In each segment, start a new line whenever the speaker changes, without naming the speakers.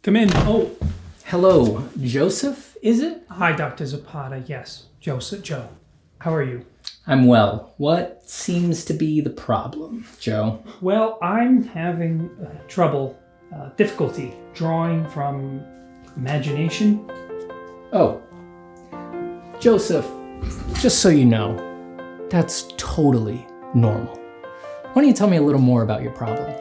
Come in. Oh,
Hello, Joseph, is it?
hi, Dr. Zapata. Yes, Joe. How are you?
I'm well. What seems to be the problem, Joe?
Well, I'm having difficulty drawing from imagination.
Oh, Joseph, just so you know, that's totally normal. Why don't you tell me a little more about your problem?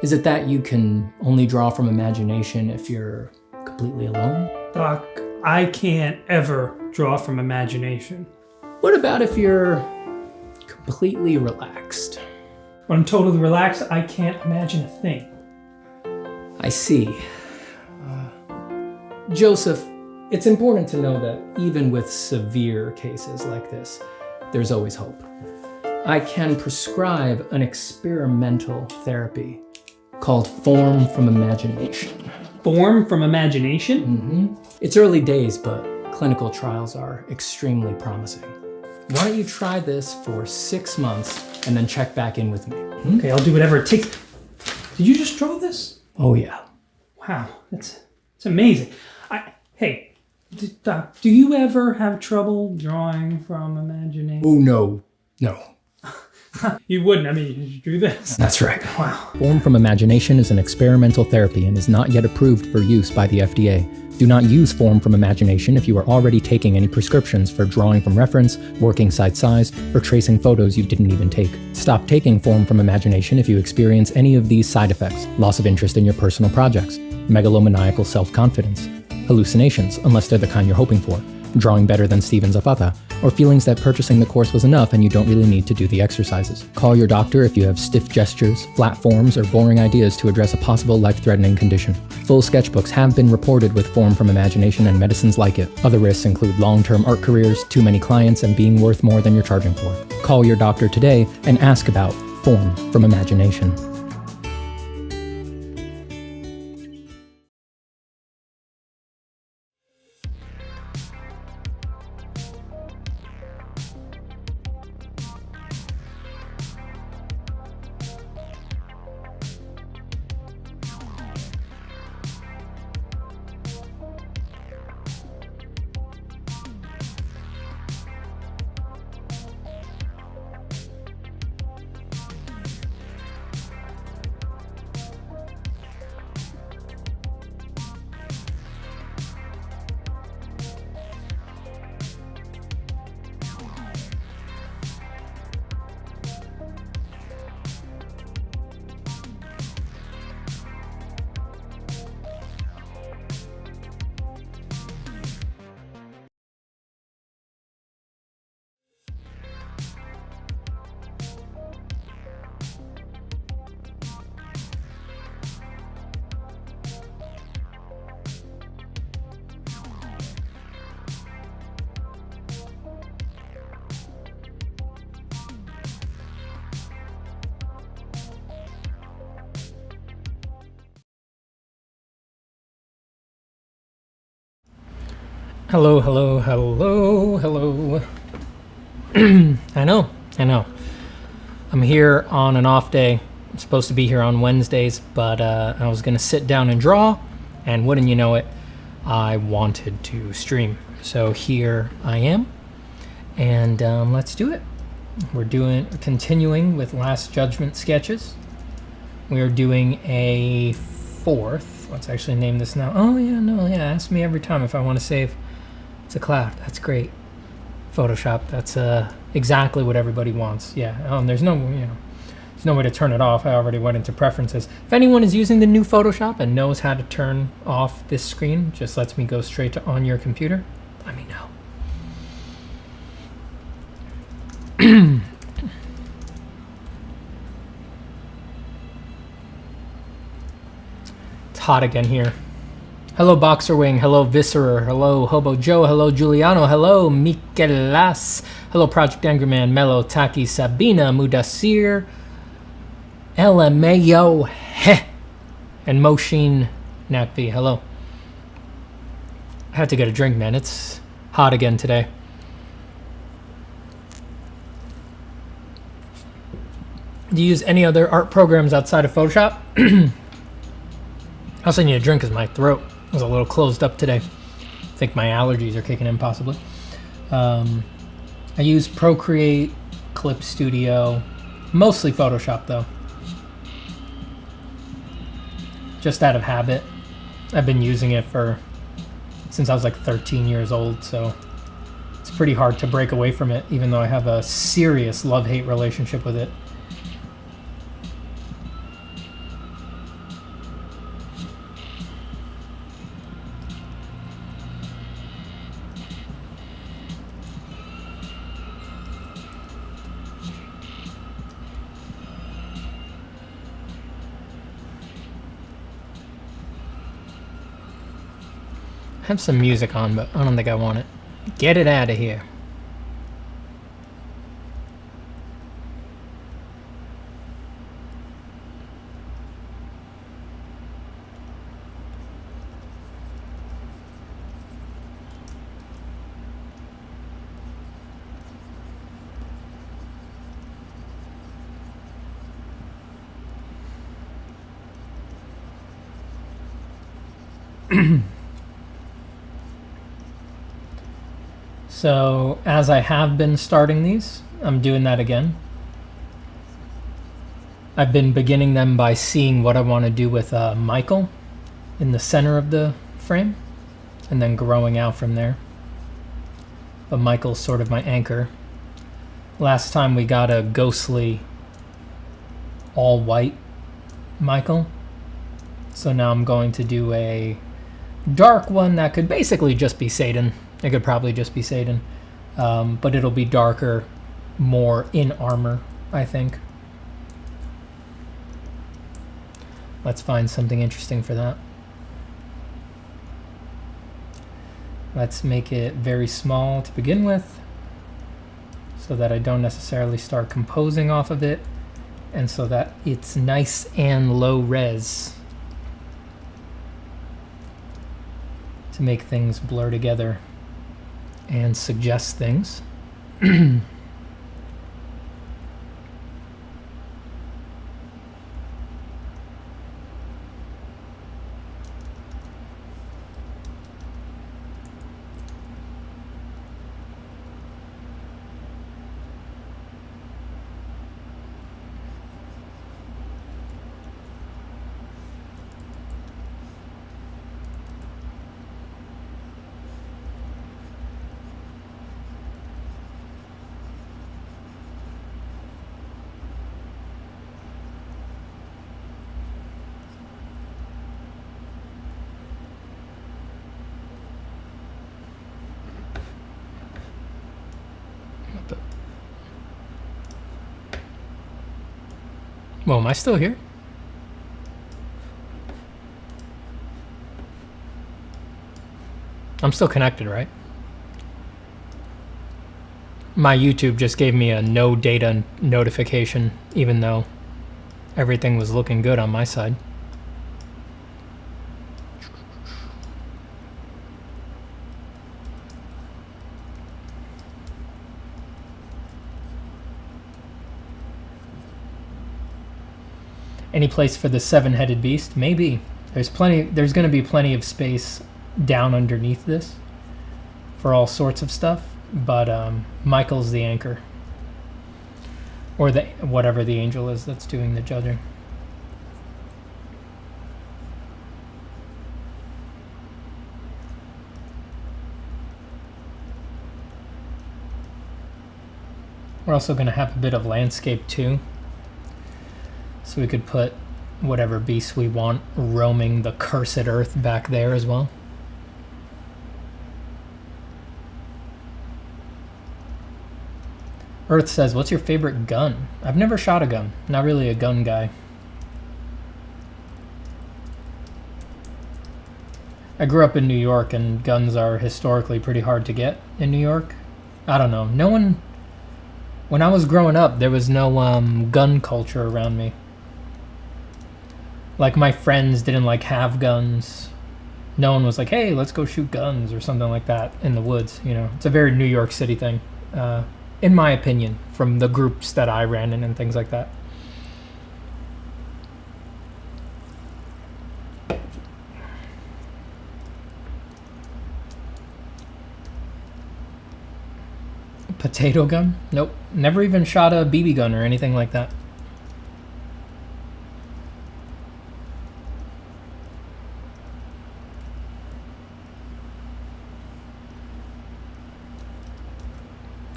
Is it that you can only draw from imagination if you're completely alone?
Doc, I can't ever draw from imagination.
What about if you're completely relaxed?
When I'm totally relaxed, I can't imagine a thing.
I see. Joseph, it's important to know that even with severe cases like this, there's always hope. I can prescribe an experimental therapy called Form from Imagination.
Form from imagination?
It's early days, but clinical trials are extremely promising. Why don't you try this for 6 months and then check back in with me?
Okay, I'll do whatever it takes. Did you just draw this?
Oh yeah.
Wow, it's amazing. Hey, Doc, do you ever have trouble drawing from imagination?
Oh no.
You wouldn't. I mean, you do this.
That's right.
Wow.
Form from Imagination is an experimental therapy and is not yet approved for use by the FDA. Do not use Form from Imagination if you are already taking any prescriptions for drawing from reference, working side size, or tracing photos you didn't even take. Stop taking Form from Imagination if you experience any of these side effects: loss of interest in your personal projects, megalomaniacal self-confidence, hallucinations, unless they're the kind you're hoping for, drawing better than Steven Zapata, or feelings that purchasing the course was enough and you don't really need to do the exercises. Call your doctor if you have stiff gestures, flat forms, or boring ideas to address a possible life-threatening condition. Full sketchbooks have been reported with Form from Imagination and medicines like it. Other risks include long-term art careers, too many clients, and being worth more than you're charging for. Call your doctor today and ask about Form from Imagination. Hello. I know. I'm here on an off day. I'm supposed to be here on Wednesdays, but I was gonna sit down and draw, and wouldn't you know it, I wanted to stream. So here I am, and let's do it. We're continuing with Last Judgment sketches. We are doing a fourth. Let's actually name this now. Oh yeah, ask me every time if I want to save. It's a cloud. That's great. Photoshop. That's exactly what everybody wants. Yeah. There's no way to turn it off. I already went into preferences. If anyone is using the new Photoshop and knows how to turn off this screen, just lets me go straight to on your computer, let me know. It's hot again here. Hello Boxer Wing, hello Viscerer, hello Hobo Joe, hello Giuliano, hello Michelas, hello Project Angry Man, Mello, Taki, Sabina, Mudasir, LMAO, Heh, and Moshin Nakvi, hello. I had to get a drink, man. It's hot again today. Do you use any other art programs outside of Photoshop? I also need a drink because my throat was a little closed up today. I think my allergies are kicking in possibly. I use Procreate, Clip Studio, mostly Photoshop though. Just out of habit. I've been using it since I was like 13 years old, so it's pretty hard to break away from it, even though I have a serious love-hate relationship with it. I have some music on, but I don't think I want it. Get it out of here. So, as I have been starting these, I'm doing that again. I've been beginning them by seeing what I want to do with Michael in the center of the frame, and then growing out from there. But Michael's sort of my anchor. Last time we got a ghostly, all-white Michael. So now I'm going to do a dark one that could basically just be Satan. It could probably just be Satan, but it'll be darker, more in armor, I think. Let's find something interesting for that. Let's make it very small to begin with, so that I don't necessarily start composing off of it, and so that it's nice and low res to make things blur together and suggest things. Well, am I still here? I'm still connected, right? My YouTube just gave me a no data notification, even though everything was looking good on my side. Any place for the seven-headed beast? Maybe. There's going to be plenty of space down underneath this for all sorts of stuff, but Michael's the anchor, or whatever the angel is that's doing the judging. We're also going to have a bit of landscape too. So we could put whatever beast we want roaming the cursed earth back there as well. Earth says, what's your favorite gun? I've never shot a gun. Not really a gun guy. I grew up in New York, and guns are historically pretty hard to get in New York. I don't know. When I was growing up, there was no gun culture around me. Like, my friends didn't have guns. No one was like, hey, let's go shoot guns or something like that in the woods, you know. It's a very New York City thing, in my opinion, from the groups that I ran in and things like that. Potato gun? Nope. Never even shot a BB gun or anything like that.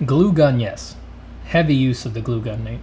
Glue gun, yes. Heavy use of the glue gun, Nate.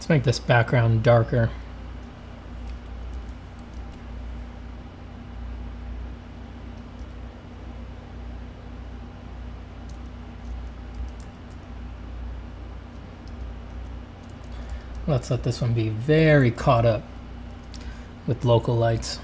Let's make this background darker. Let's let this one be very caught up with local lights.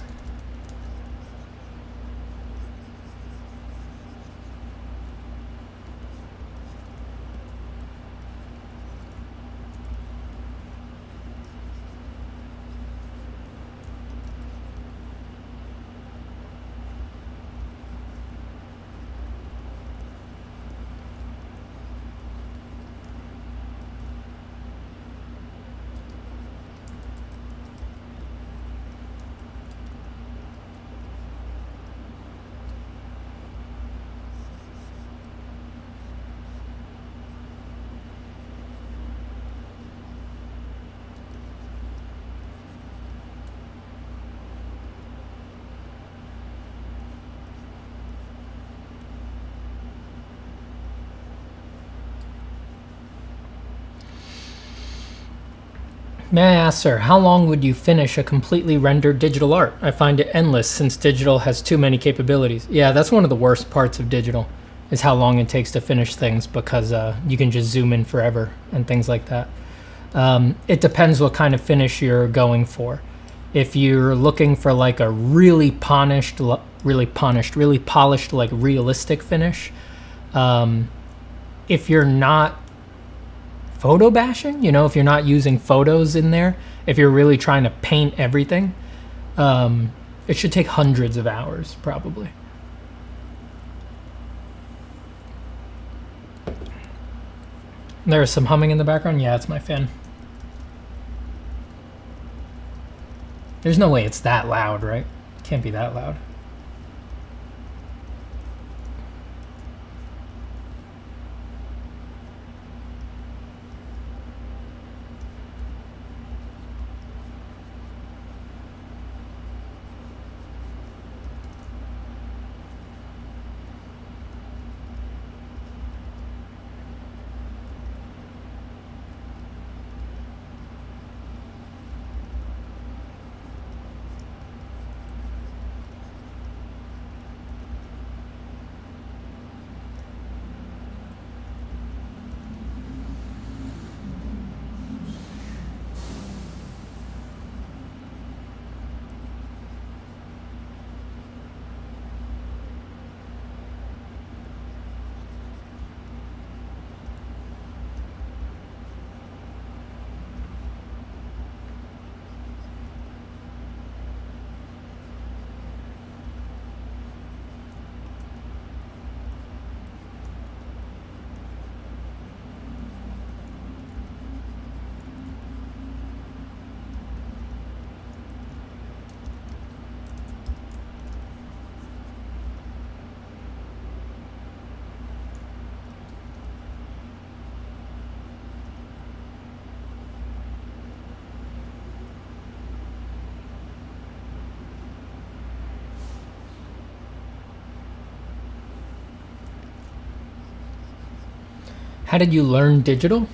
May I ask, sir, how long would you finish a completely rendered digital art? I find it endless since digital has too many capabilities. Yeah, that's one of the worst parts of digital, is how long it takes to finish things, because you can just zoom in forever and things like that. It depends what kind of finish you're going for. If you're looking for like a really polished, like realistic finish, if you're not photo bashing, you know, if you're not using photos in there, if you're really trying to paint everything, it should take hundreds of hours probably. There's some humming in the background. Yeah, it's my fan. There's no way it's that loud, right? It can't be that loud. How did you learn digital?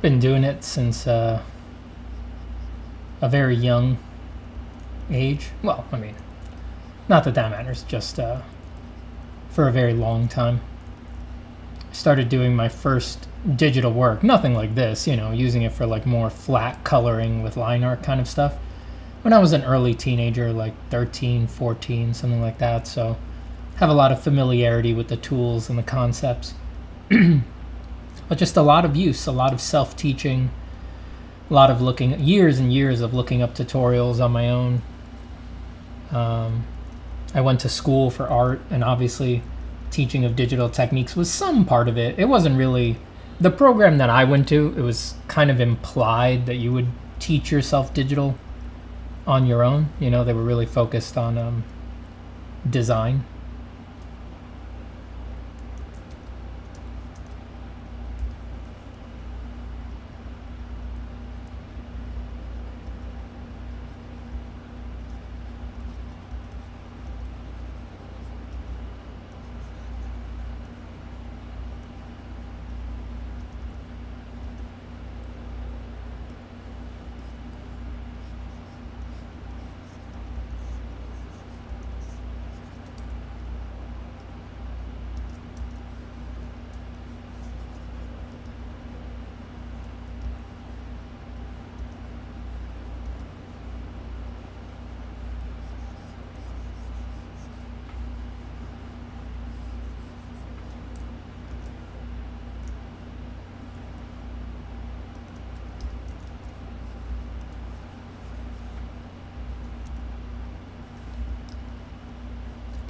Been doing it since a very young age. Well, I mean, Not that that matters, just for a very long time. I started doing my first digital work, nothing like this, you know, using it for like more flat coloring with line art kind of stuff, when I was an early teenager, like 13, 14, something like that. So have a lot of familiarity with the tools and the concepts. But just a lot of use, a lot of self-teaching, a lot of years and years of looking up tutorials on my own. I went to school for art, and obviously teaching of digital techniques was some part of it. It wasn't really the program that I went to. It was kind of implied that you would teach yourself digital on your own. You know, they were really focused on design.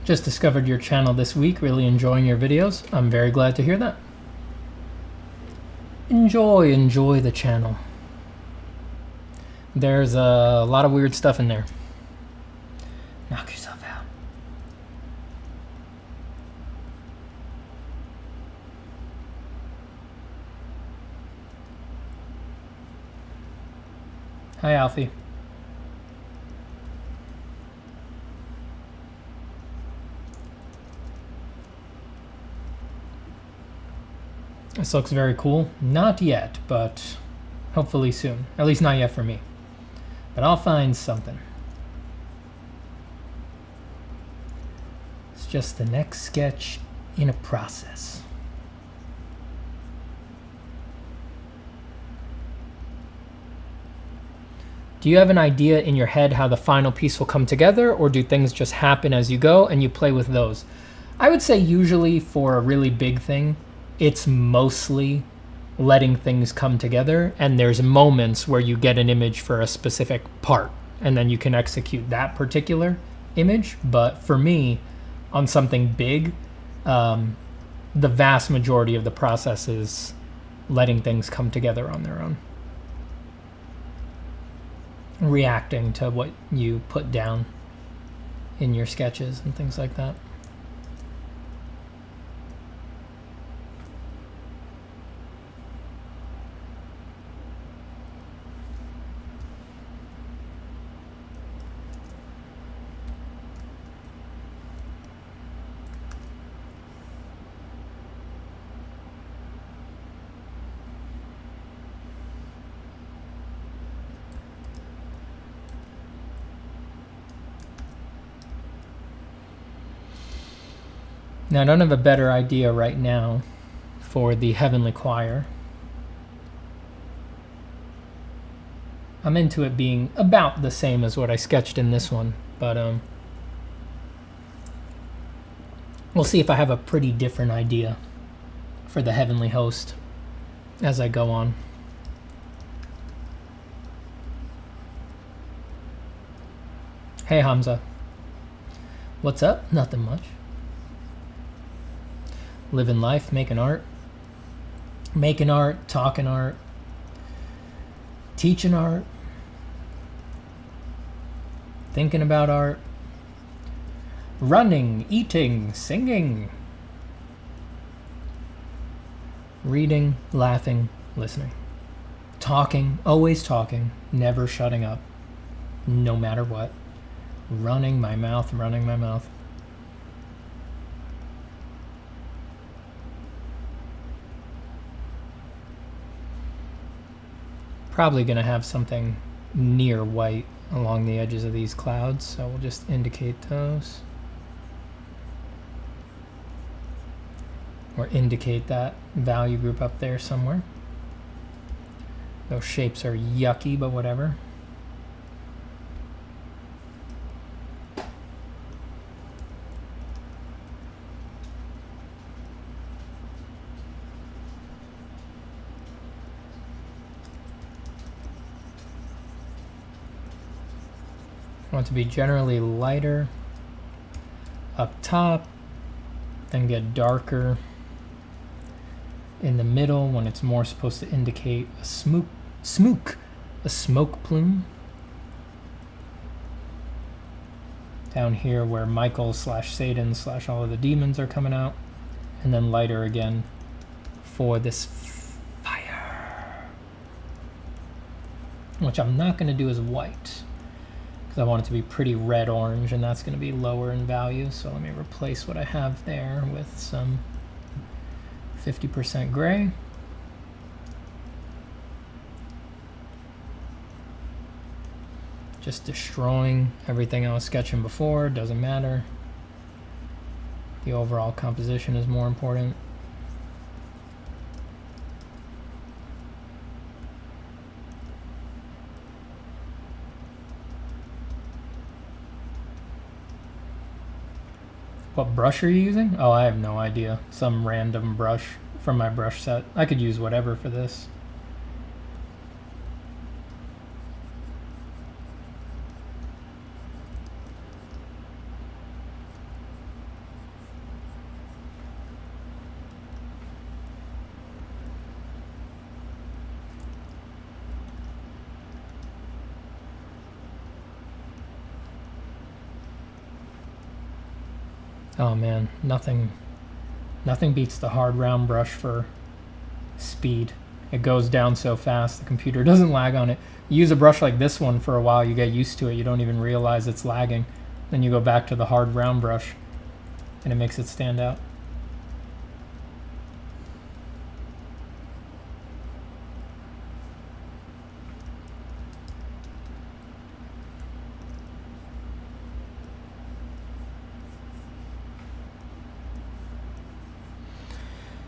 Just discovered your channel this week, really enjoying your videos. I'm very glad to hear that. Enjoy the channel. There's a lot of weird stuff in there. Knock yourself out. Hi, Alfie. This looks very cool. Not yet, but hopefully soon. At least not yet for me. But I'll find something. It's just the next sketch in a process. Do you have an idea in your head how the final piece will come together, or do things just happen as you go and you play with those? I would say usually for a really big thing, it's mostly letting things come together, and there's moments where you get an image for a specific part and then you can execute that particular image. But for me, on something big, the vast majority of the process is letting things come together on their own, reacting to what you put down in your sketches and things like that. Now, I don't have a better idea right now for the Heavenly Choir. I'm into it being about the same as what I sketched in this one, but we'll see if I have a pretty different idea for the Heavenly Host as I go on. Hey Hamza. What's up? Nothing much. Living life, making art, talking art, teaching art, thinking about art, running, eating, singing, reading, laughing, listening, talking, always talking, never shutting up, no matter what, running my mouth. Probably gonna have something near white along the edges of these clouds, so we'll just indicate those. Or indicate that value group up there somewhere. Those shapes are yucky, but whatever. I want it to be generally lighter up top, then get darker in the middle when it's more supposed to indicate a smoke plume. Down here where Michael / Satan / all of the demons are coming out, and then lighter again for this fire, which I'm not going to do as white because I want it to be pretty red-orange, and that's going to be lower in value. So let me replace what I have there with some 50% gray. Just destroying everything I was sketching before, doesn't matter. The overall composition is more important. What brush are you using? Oh, I have no idea. Some random brush from my brush set. I could use whatever for this. Oh man, nothing beats the hard round brush for speed. It goes down so fast, the computer doesn't lag on it. You use a brush like this one for a while, you get used to it, you don't even realize it's lagging. Then you go back to the hard round brush, and it makes it stand out.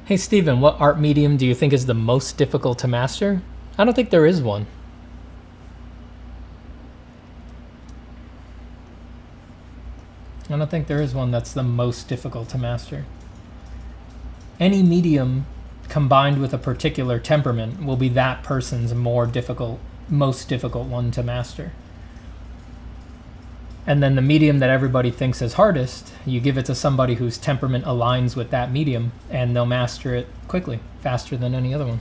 Hey Steven, what art medium do you think is the most difficult to master? I don't think there is one. I don't think there is one that's the most difficult to master. Any medium combined with a particular temperament will be that person's most difficult one to master. And then the medium that everybody thinks is hardest, you give it to somebody whose temperament aligns with that medium, and they'll master it quickly, faster than any other one.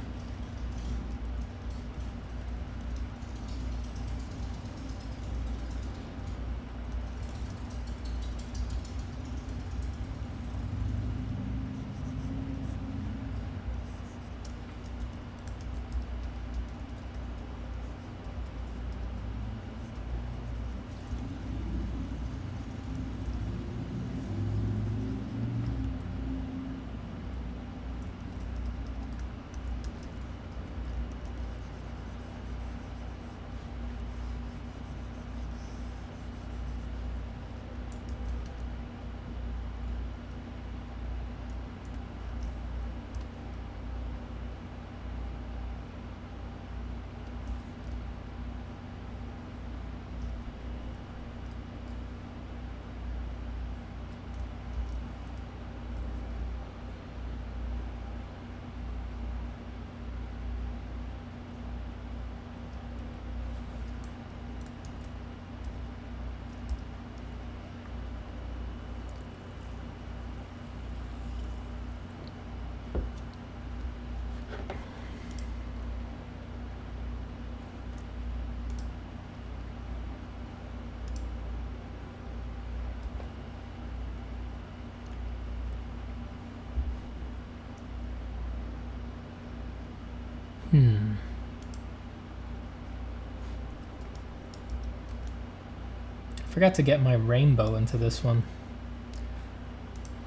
Forgot to get my rainbow into this one.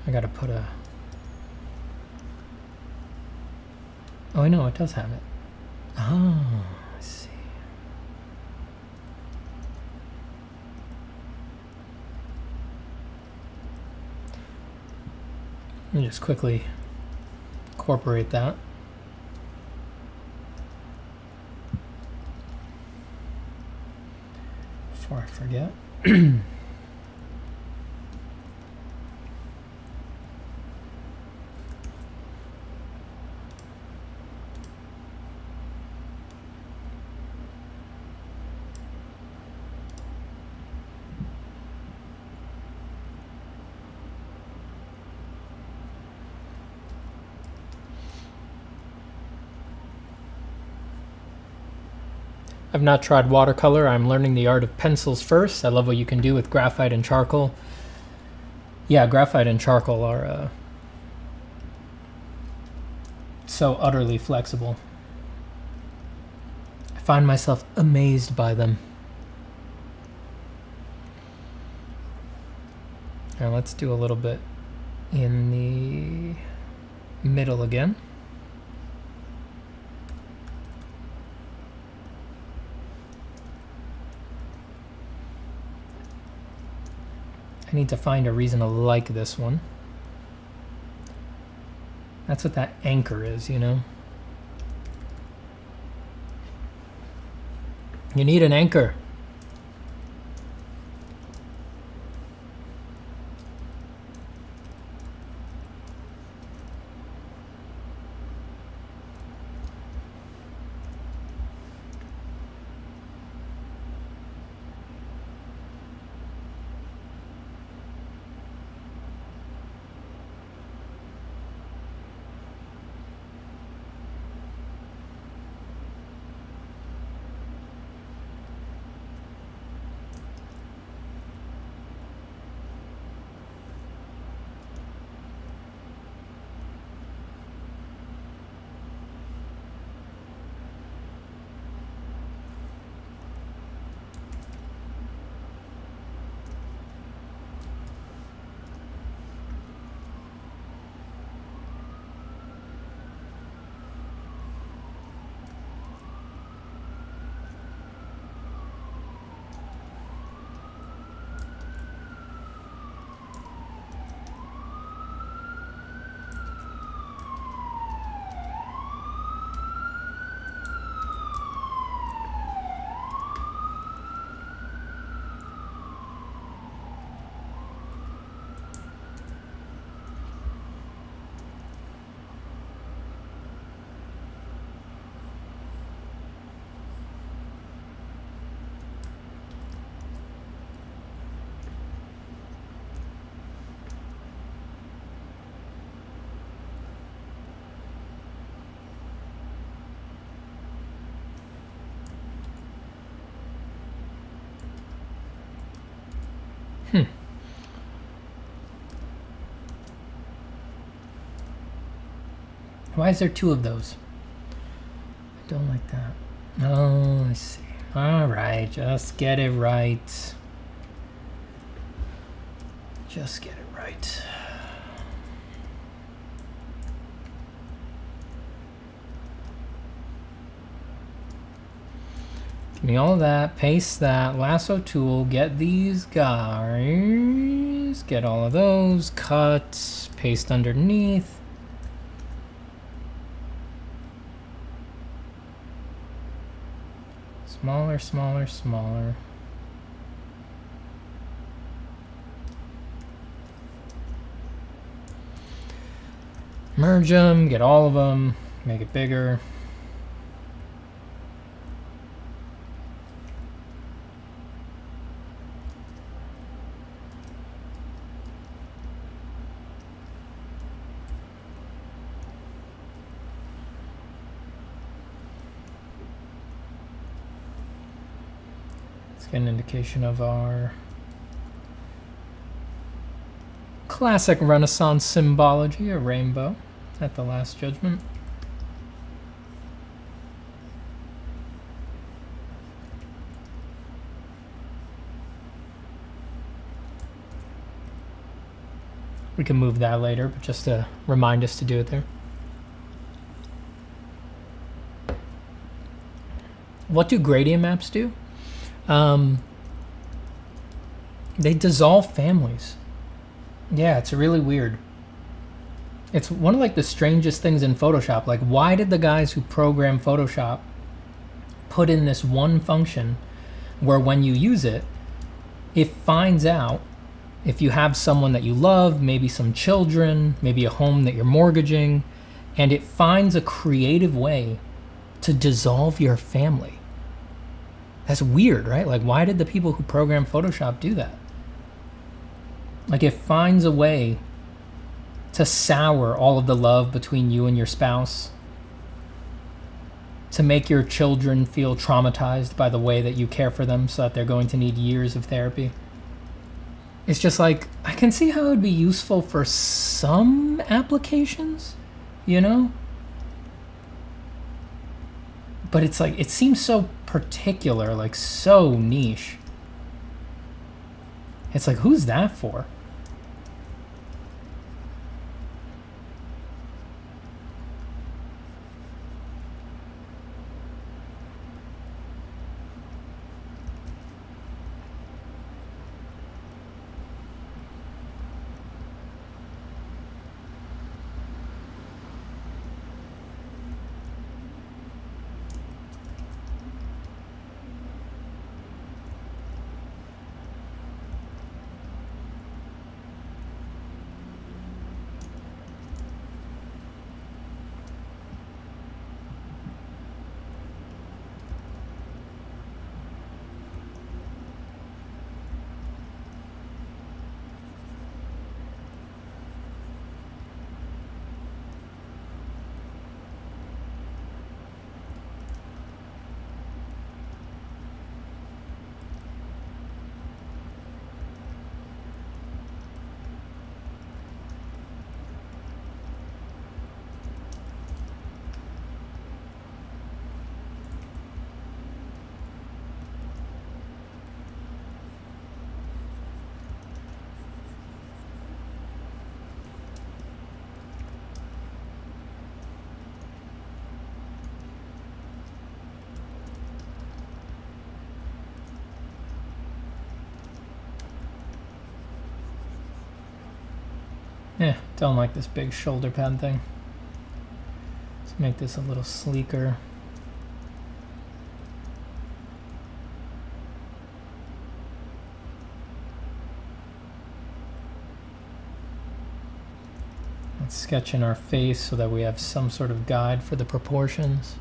I gotta put a... Oh, I know, it does have it. Oh, I see. Let me just quickly incorporate that. Before I forget. I've not tried watercolor. I'm learning the art of pencils first. I love what you can do with graphite and charcoal. Yeah, graphite and charcoal are so utterly flexible. I find myself amazed by them. Now let's do a little bit in the middle again. I need to find a reason to like this one. That's what that anchor is, you know? You need an anchor. Why is there two of those? I don't like that. Oh, I see. All right, just get it right. Just get it right. Give me all of that, paste that, lasso tool, get these guys, get all of those, cut, paste underneath. Smaller, smaller, smaller. Merge them, get all of them, make it bigger. Get an indication of our classic Renaissance symbology, a rainbow at the Last Judgment. We can move that later, but just to remind us to do it there. What do gradient maps do? They dissolve families. Yeah, it's really weird. It's one of like the strangest things in Photoshop. Like, why did the guys who program Photoshop put in this one function where when you use it, it finds out if you have someone that you love, maybe some children, maybe a home that you're mortgaging, and it finds a creative way to dissolve your family. That's weird, right? Like, why did the people who program Photoshop do that? Like, it finds a way to sour all of the love between you and your spouse, to make your children feel traumatized by the way that you care for them so that they're going to need years of therapy. It's just like, I can see how it would be useful for some applications, you know? But it's like, it seems so particular, like so niche. It's like, who's that for? Don't like this big shoulder pad thing. Let's make this a little sleeker. Let's sketch in our face so that we have some sort of guide for the proportions.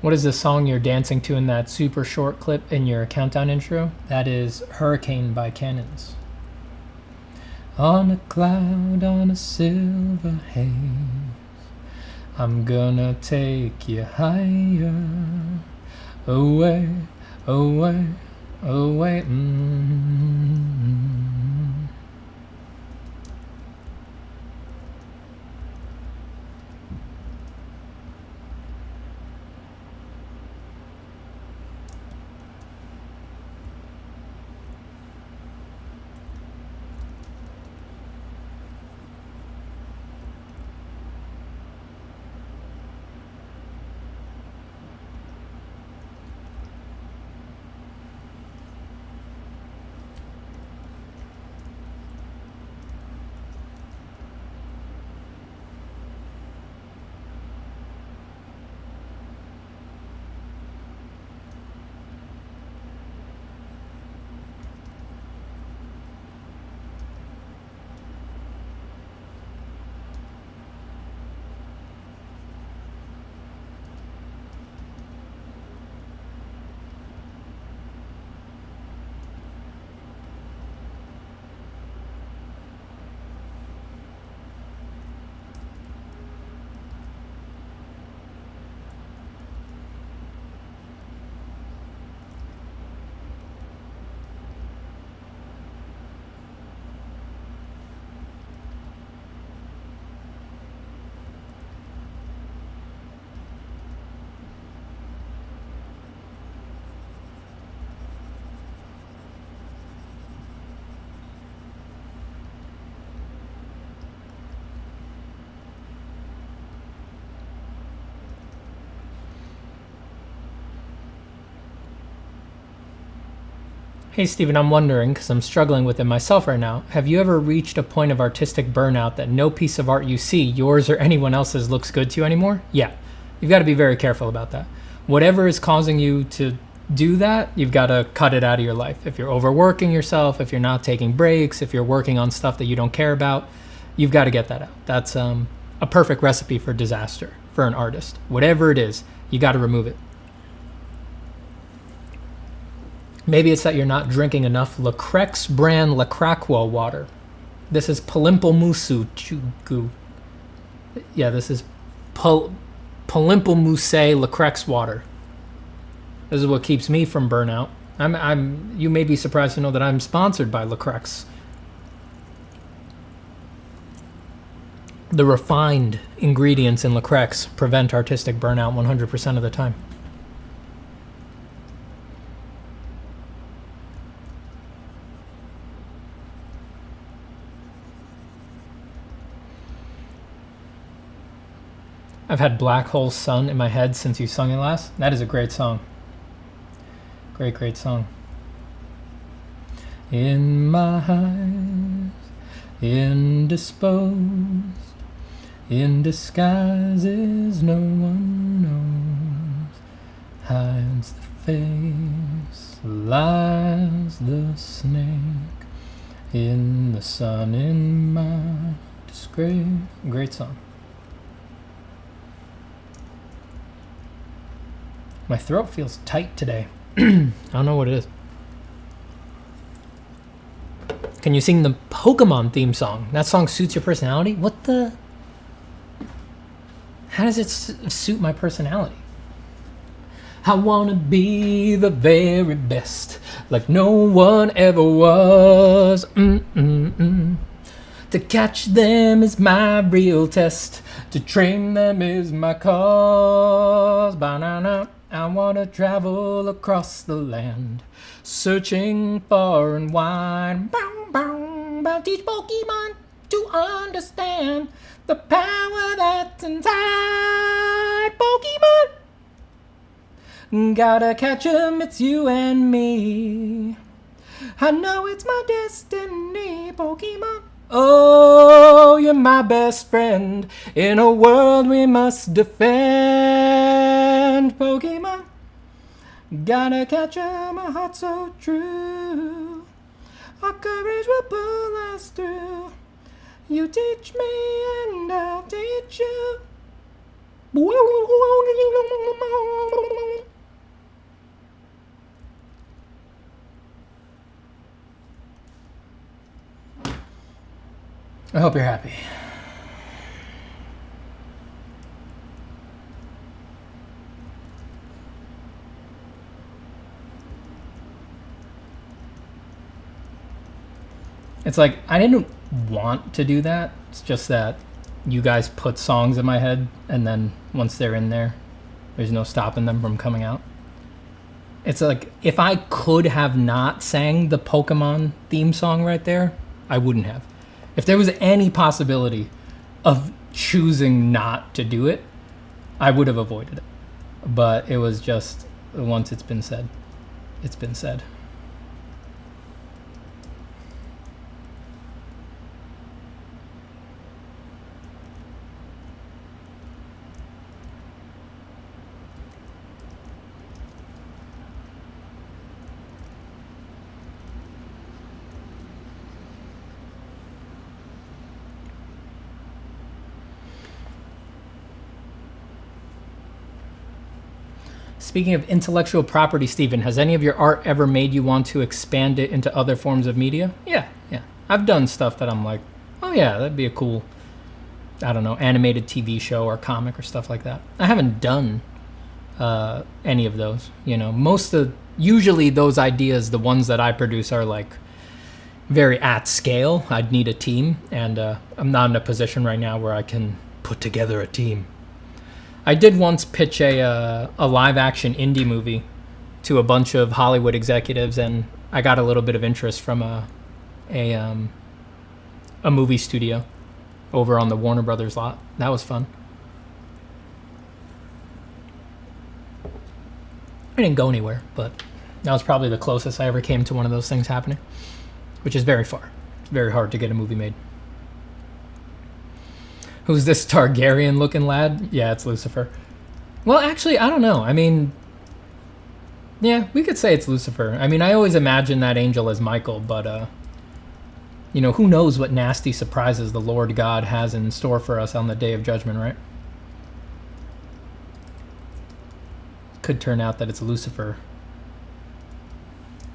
What is the song you're dancing to in that super short clip in your countdown intro? That is Hurricane by Cannons. On a cloud, on a silver haze, I'm gonna take you higher, away, away, away. Hey Steven, I'm wondering, because I'm struggling with it myself right now, have you ever reached a point of artistic burnout that no piece of art you see, yours or anyone else's, looks good to you anymore? Yeah, you've got to be very careful about that. Whatever is causing you to do that, you've got to cut it out of your life. If you're overworking yourself, if you're not taking breaks, if you're working on stuff that you don't care about, you've got to get that out. That's a perfect recipe for disaster for an artist. Whatever it is, you got to remove it. Maybe it's that you're not drinking enough Lacrex brand Lacraqua water. This is Palimplemusu Chugu. Yeah, this is Palimplemuse Lacrex water. This is what keeps me from burnout. You may be surprised to know that I'm sponsored by Lacrex. The refined ingredients in Lacrex prevent artistic burnout 100% of the time. I've had Black Hole Sun in my head since you sung it last. That is a great song. Great song. In my eyes, indisposed, in disguises no one knows, hides the face, lies the snake, in the sun in my disgrace. Great song. My throat feels tight today. I don't know what it is. Can you sing the Pokemon theme song? That song suits your personality? What the? How does it suit my personality? I wanna be the very best, like no one ever was. To catch them is my real test. To train them is my cause. Ba-na-na. I wanna travel across the land, searching far and wide. Bow, bow, bow. Teach Pokemon to understand the power that's inside Pokemon. Gotta catch 'em, it's you and me. I know it's my destiny, Pokemon. Oh, you're my best friend in a world we must defend, Pokemon. Gotta catch 'em, a heart so true. Our courage will pull us through. You teach me and I'll teach you. I hope you're happy. It's like, I didn't want to do that. It's just that you guys put songs in my head, and then once they're in there, there's no stopping them from coming out. It's like, if I could have not sang the Pokemon theme song right there, I wouldn't have. If there was any possibility of choosing not to do it, I would have avoided it. But it was just, once it's been said, it's been said. Speaking of intellectual property, Stephen, has any of your art ever made you want to expand it into other forms of media? Yeah. I've done stuff that I'm like, oh yeah, that'd be a cool, I don't know, animated TV show or comic or stuff like that. I haven't done any of those. You know, usually those ideas, the ones that I produce, are like very at scale. I'd need a team, and I'm not in a position right now where I can put together a team. I did once pitch a live-action indie movie to a bunch of Hollywood executives, and I got a little bit of interest from a movie studio over on the Warner Brothers lot. That was fun. I didn't go anywhere, but That was probably the closest I ever came to one of those things happening, which is very far. It's very hard to get a movie made. Who's this Targaryen-looking lad? Yeah, it's Lucifer. Well, actually, I don't know. I mean, yeah, we could say it's Lucifer. I mean, I always imagine that angel as Michael, but, you know, who knows what nasty surprises the Lord God has in store for us on the Day of Judgment, right? Could turn out that it's Lucifer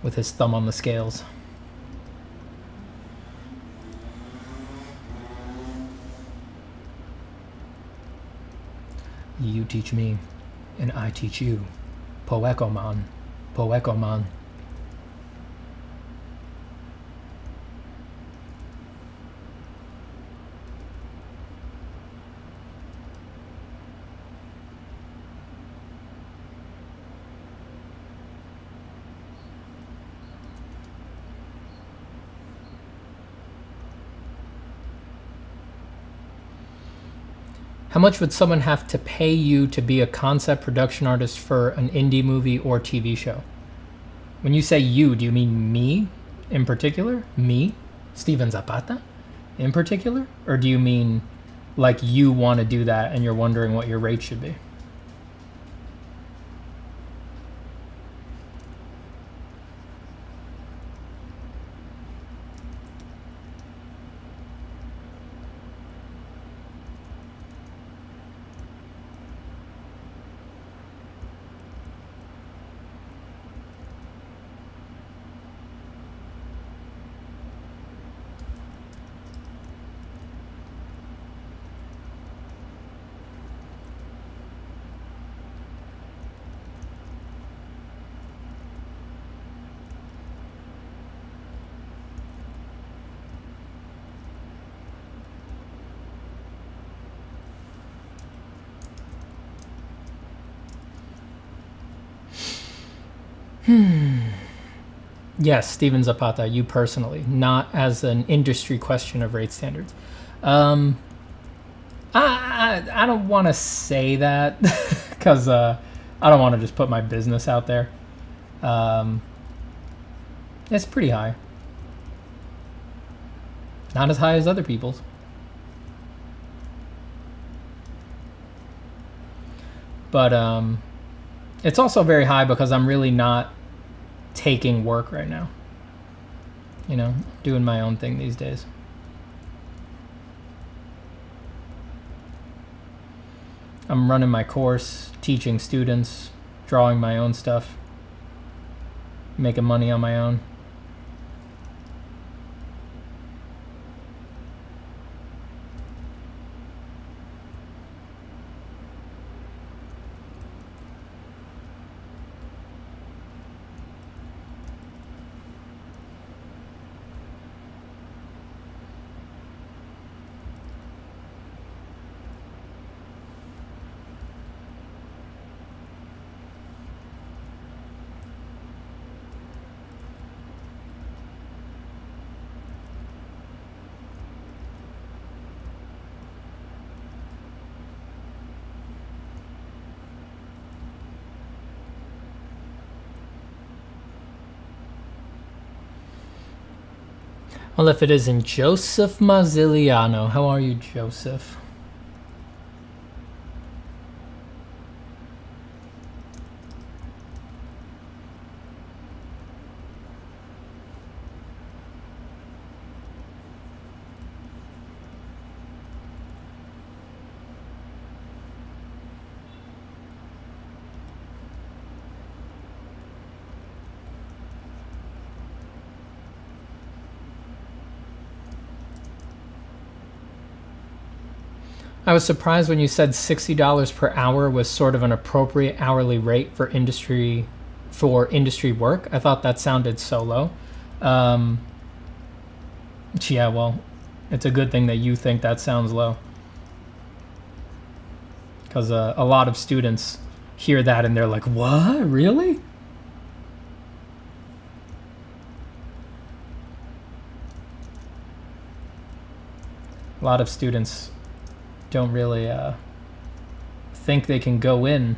with his thumb on the scales. You teach me, and I teach you. Poekoman, Poekoman. How much would someone have to pay you to be a concept production artist for an indie movie or TV show? When you say you, do you mean me in particular? Me, Steven Zapata in particular? Or do you mean like you want to do that and you're wondering what your rate should be? Yes, Steven Zapata, you personally, not as an industry question of rate standards. I don't want to say that because I don't want to just put my business out there. It's pretty high. Not as high as other people's. But it's also very high because I'm really not taking work right now. You know, doing my own thing these days. I'm running my course, teaching students, drawing my own stuff, making money on my own. Well, if it isn't Joseph Mazziliano. How are you, Joseph? I was surprised when you said $60 per hour was sort of an appropriate hourly rate for industry work. I thought that sounded so low. Yeah, well, it's a good thing that you think that sounds low. Because a lot of students hear that and they're like, what? Really? A lot of students don't really think they can go in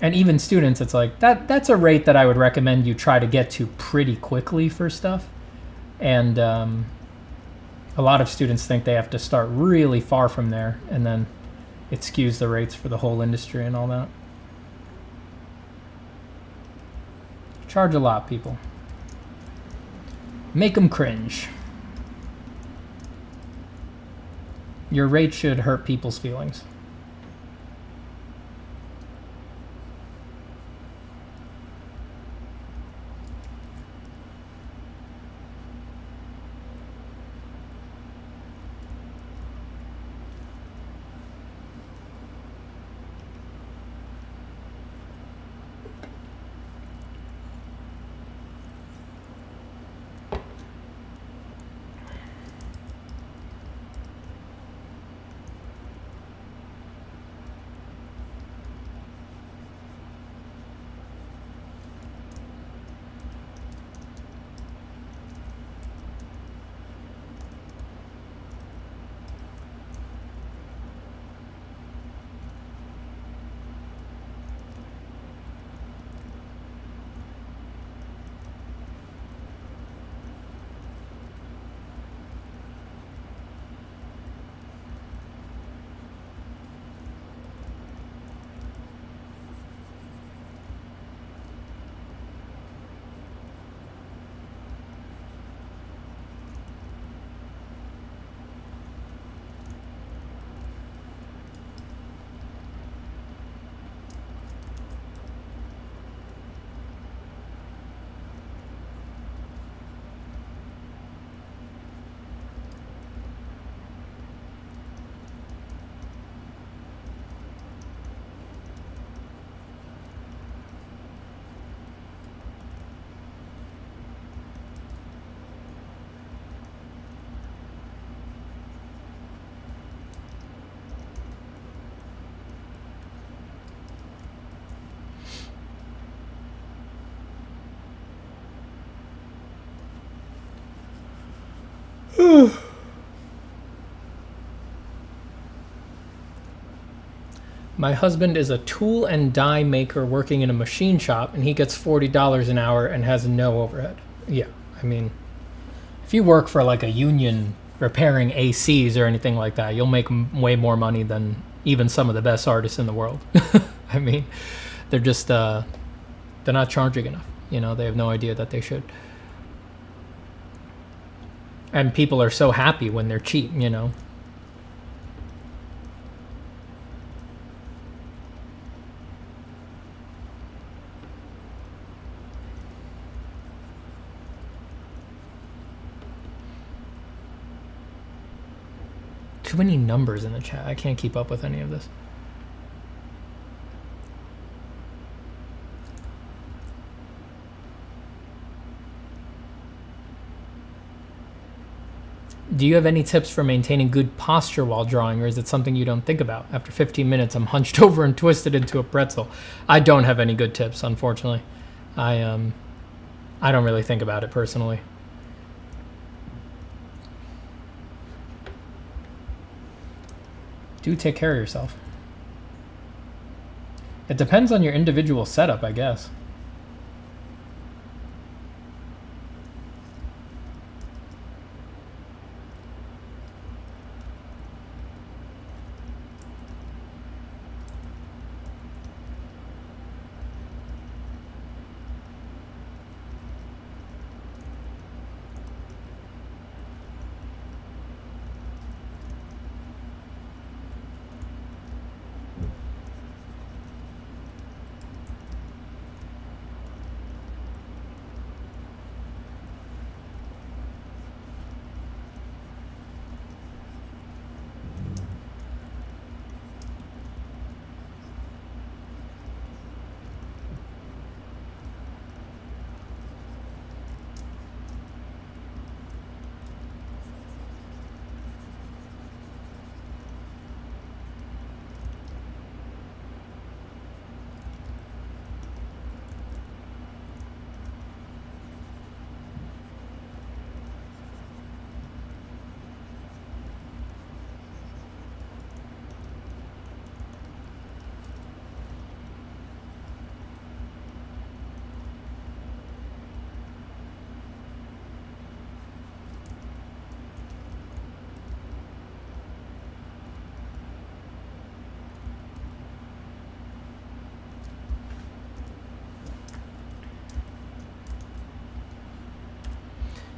And even students, it's like that's a rate that I would recommend you try to get to pretty quickly for stuff. And a lot of students think they have to start really far from there, and then it skews the rates for the whole industry and all that. Charge a lot, people. Make them cringe. Your rate should hurt people's feelings. My husband is a tool and die maker working in a machine shop, and he gets $40 an hour and has no overhead. Yeah, I mean, if you work for like a union repairing ACs or anything like that, you'll make way more money than even some of the best artists in the world. I mean, they're just, they're not charging enough. You know, they have no idea that they should. And people are so happy when they're cheap, you know. Too many numbers in the chat. I can't keep up with any of this. Do you have any tips for maintaining good posture while drawing, or is it something you don't think about? After 15 minutes, I'm hunched over and twisted into a pretzel. I don't have any good tips, unfortunately. I don't really think about it personally. Do take care of yourself. It depends on your individual setup, I guess.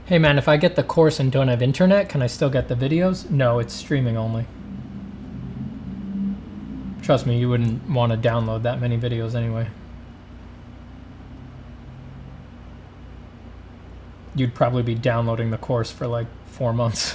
Hey man, if I get the course and don't have internet, can I still get the videos? No, it's streaming only. Trust me, you wouldn't want to download that many videos anyway. You'd probably be downloading the course for like 4 months.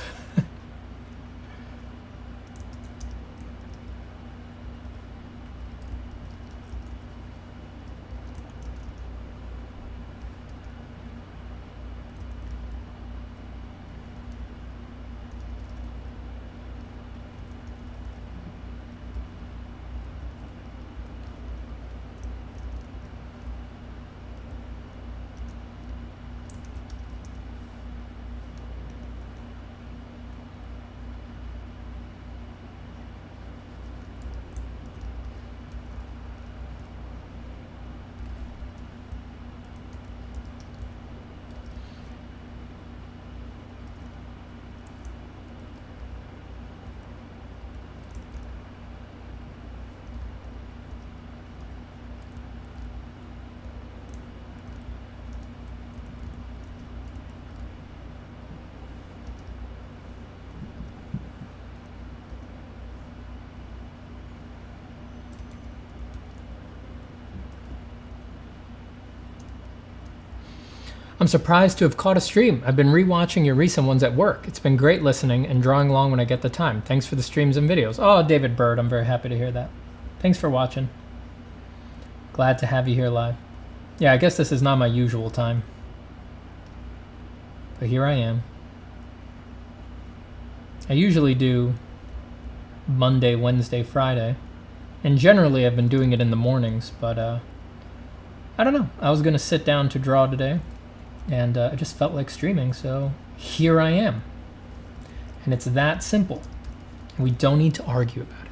I'm surprised to have caught a stream. I've been rewatching your recent ones at work. It's been great listening and drawing along when I get the time. Thanks for the streams and videos. Oh, David Bird, I'm very happy to hear that. Thanks for watching. Glad to have you here live. Yeah, I guess this is not my usual time, but here I am. I usually do Monday, Wednesday, Friday, and generally I've been doing it in the mornings, but I don't know. I was going to sit down to draw today, and I just felt like streaming, so here I am. And it's that simple. We don't need to argue about it.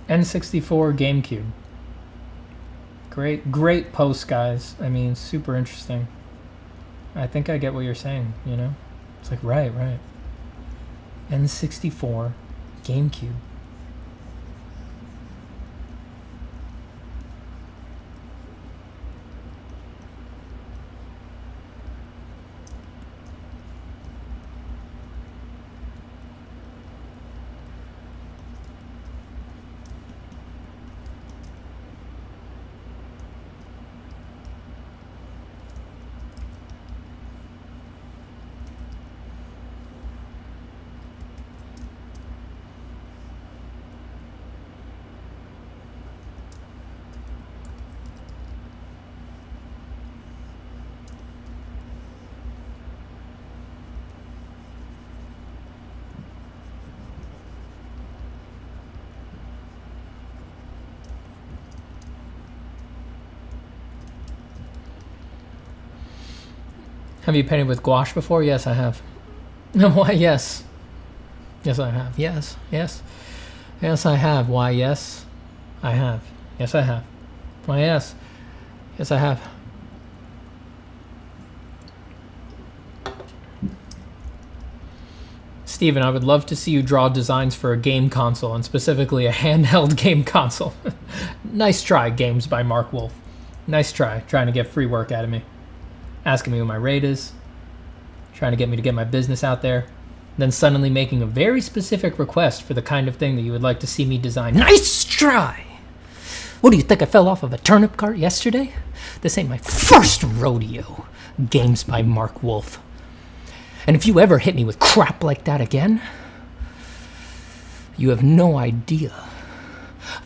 N64 GameCube. Great post, guys. I mean, super interesting. I think I get what you're saying, you know? It's like, right. N64 GameCube. Have you painted with gouache before? Yes, I have. Why, yes. Yes, I have. Yes, yes. Yes, I have. Why, yes, I have. Yes, I have. Why, yes. Yes, I have. Steven, I would love to see you draw designs for a game console, and specifically a handheld game console. Nice try, Games by Mark Wolf. Nice try, trying to get free work out of me. Asking me what my rate is. Trying to get me to get my business out there. Then suddenly making a very specific request for the kind of thing that you would like to see me design. Nice try! What do you think, I fell off of a turnip cart yesterday? This ain't my first rodeo. Games by Mark Wolf. And if you ever hit me with crap like that again, you have no idea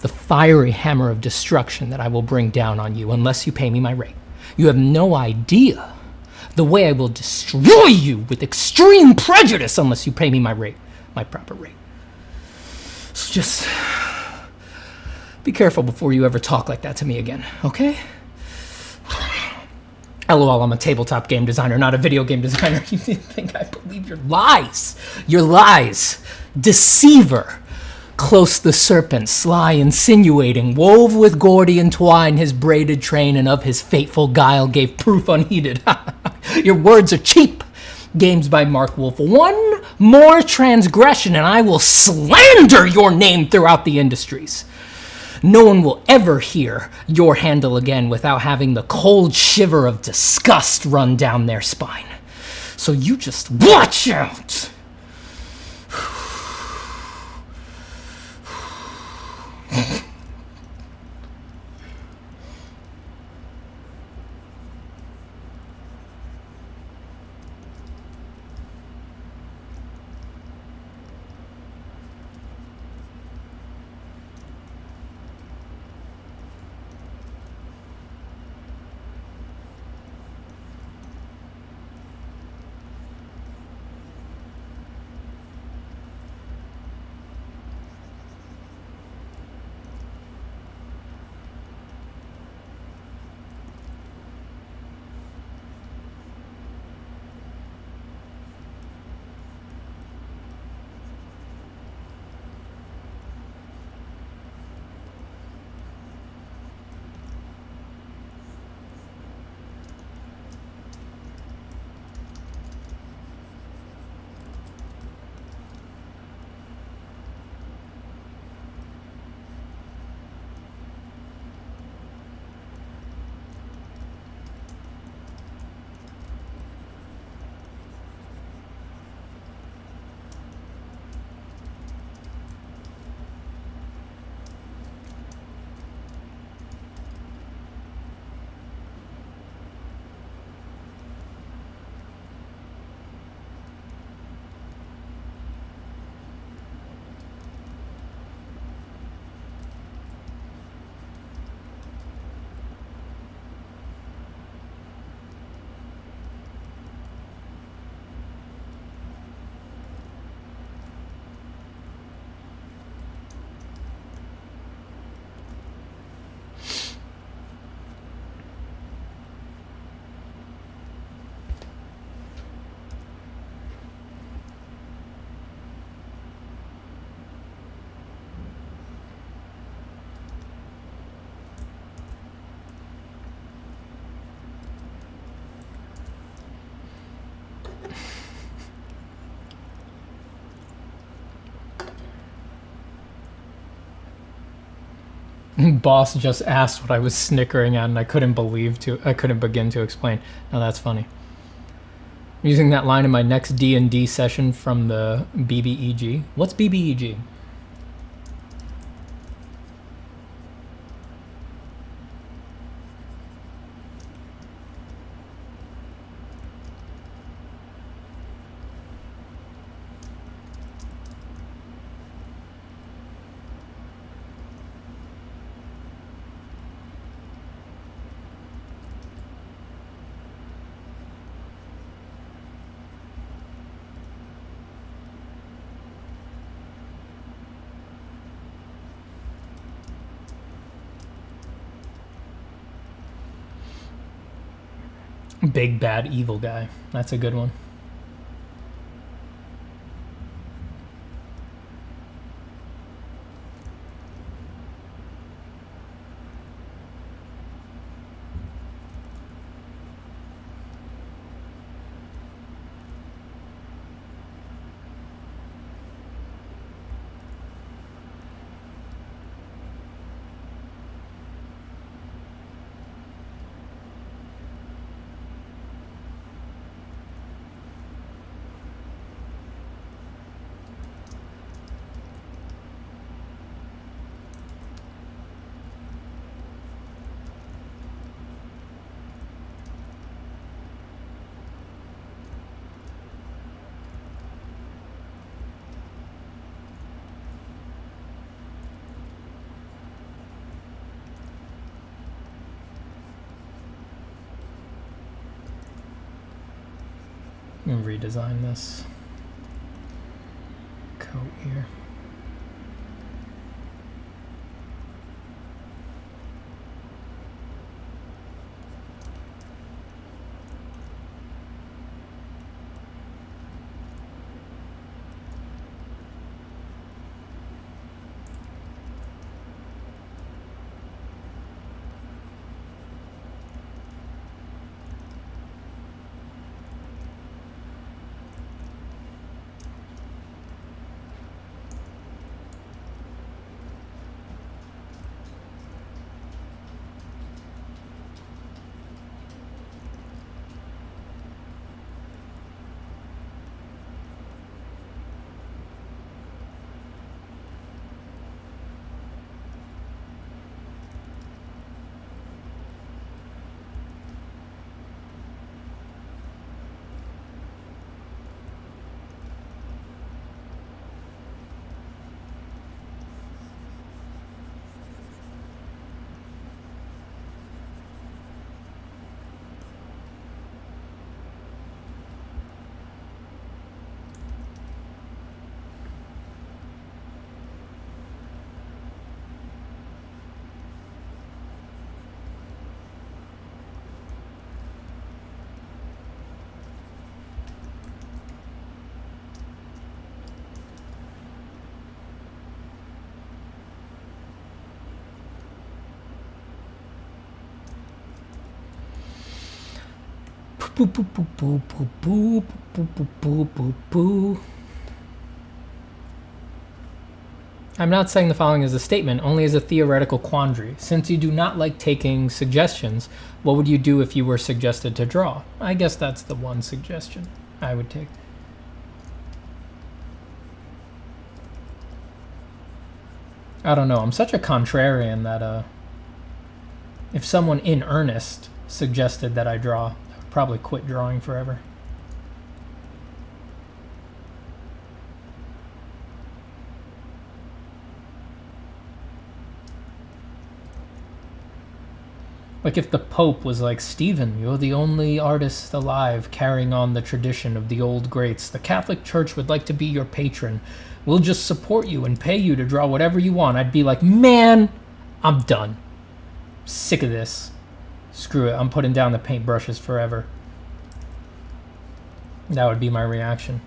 the fiery hammer of destruction that I will bring down on you unless you pay me my rate. You have no idea the way I will destroy you with extreme prejudice unless you pay me my rate, my proper rate. So just be careful before you ever talk like that to me again, okay? LOL, I'm a tabletop game designer, not a video game designer. You think I believe your lies? Your lies. Deceiver. Close the serpent, sly, insinuating, wove with Gordian twine his braided train, and of his fateful guile gave proof unheeded. Your words are cheap. Games by Mark Wolf. One more transgression and I will slander your name throughout the industries. No one will ever hear your handle again without having the cold shiver of disgust run down their spine. So you just watch out! Boss just asked what I was snickering at, and I couldn't begin to explain. Now that's funny. I'm using that line in my next D&D session from the BBEG. What's BBEG? Big bad evil guy. That's a good one. I'm gonna redesign this coat here. Boo, boo, boo, boo, boo, boo, boo, boo, boo, boo, boo. I'm not saying the following as a statement, only as a theoretical quandary. Since you do not like taking suggestions, what would you do if you were suggested to draw? I guess that's the one suggestion I would take. I don't know. I'm such a contrarian that if someone in earnest suggested that I draw, I would probably quit drawing forever. Like if the Pope was like, Stephen, you're the only artist alive carrying on the tradition of the old greats. The Catholic Church would like to be your patron. We'll just support you and pay you to draw whatever you want. I'd be like, man, I'm done. Sick of this. Screw it, I'm putting down the paintbrushes forever. That would be my reaction.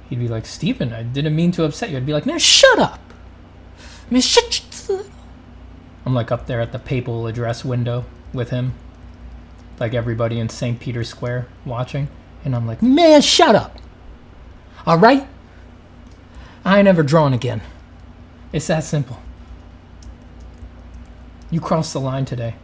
He'd be like, Stephen, I didn't mean to upset you. I'd be like, man, shut up. Man, shut. I'm like up there at the papal address window with him. Like everybody in St. Peter's Square watching. And I'm like, man, shut up. All right? I ain't ever drawn again. It's that simple. You crossed the line today.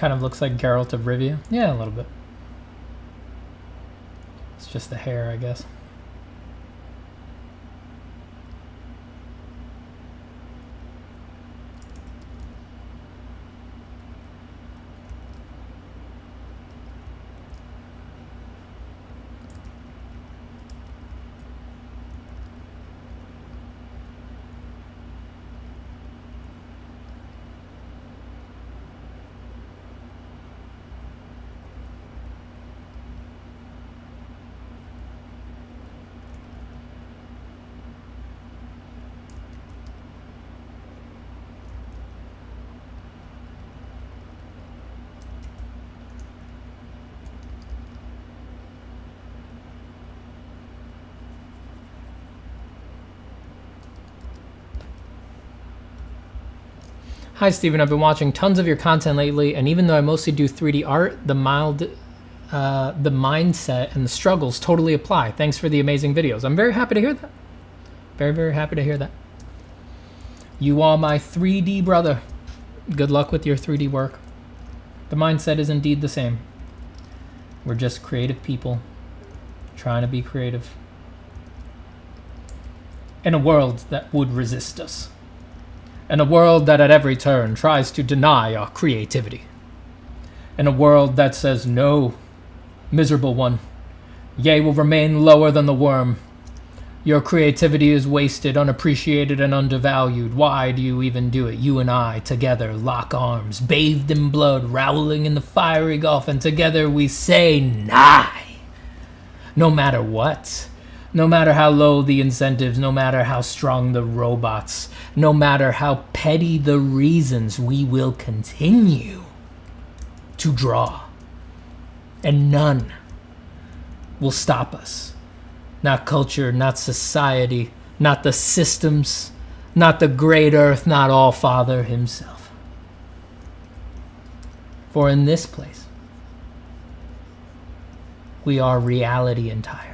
Kind of looks like Geralt of Rivia. Yeah, a little bit. It's just the hair, I guess. Hi, Steven. I've been watching tons of your content lately, and even though I mostly do 3D art, the mindset and the struggles totally apply. Thanks for the amazing videos. I'm very happy to hear that. Very, very happy to hear that. You are my 3D brother. Good luck with your 3D work. The mindset is indeed the same. We're just creative people trying to be creative in a world that would resist us. In a world that at every turn tries to deny our creativity. In a world that says, no, miserable one, ye will remain lower than the worm. Your creativity is wasted, unappreciated, and undervalued. Why do you even do it? You and I, together, lock arms, bathed in blood, rowling in the fiery gulf, and together we say, nigh. No matter what. No matter how low the incentives, no matter how strong the robots, no matter how petty the reasons, we will continue to draw. And none will stop us. Not culture, not society, not the systems, not the great earth, not All-Father himself. For in this place, we are reality entire.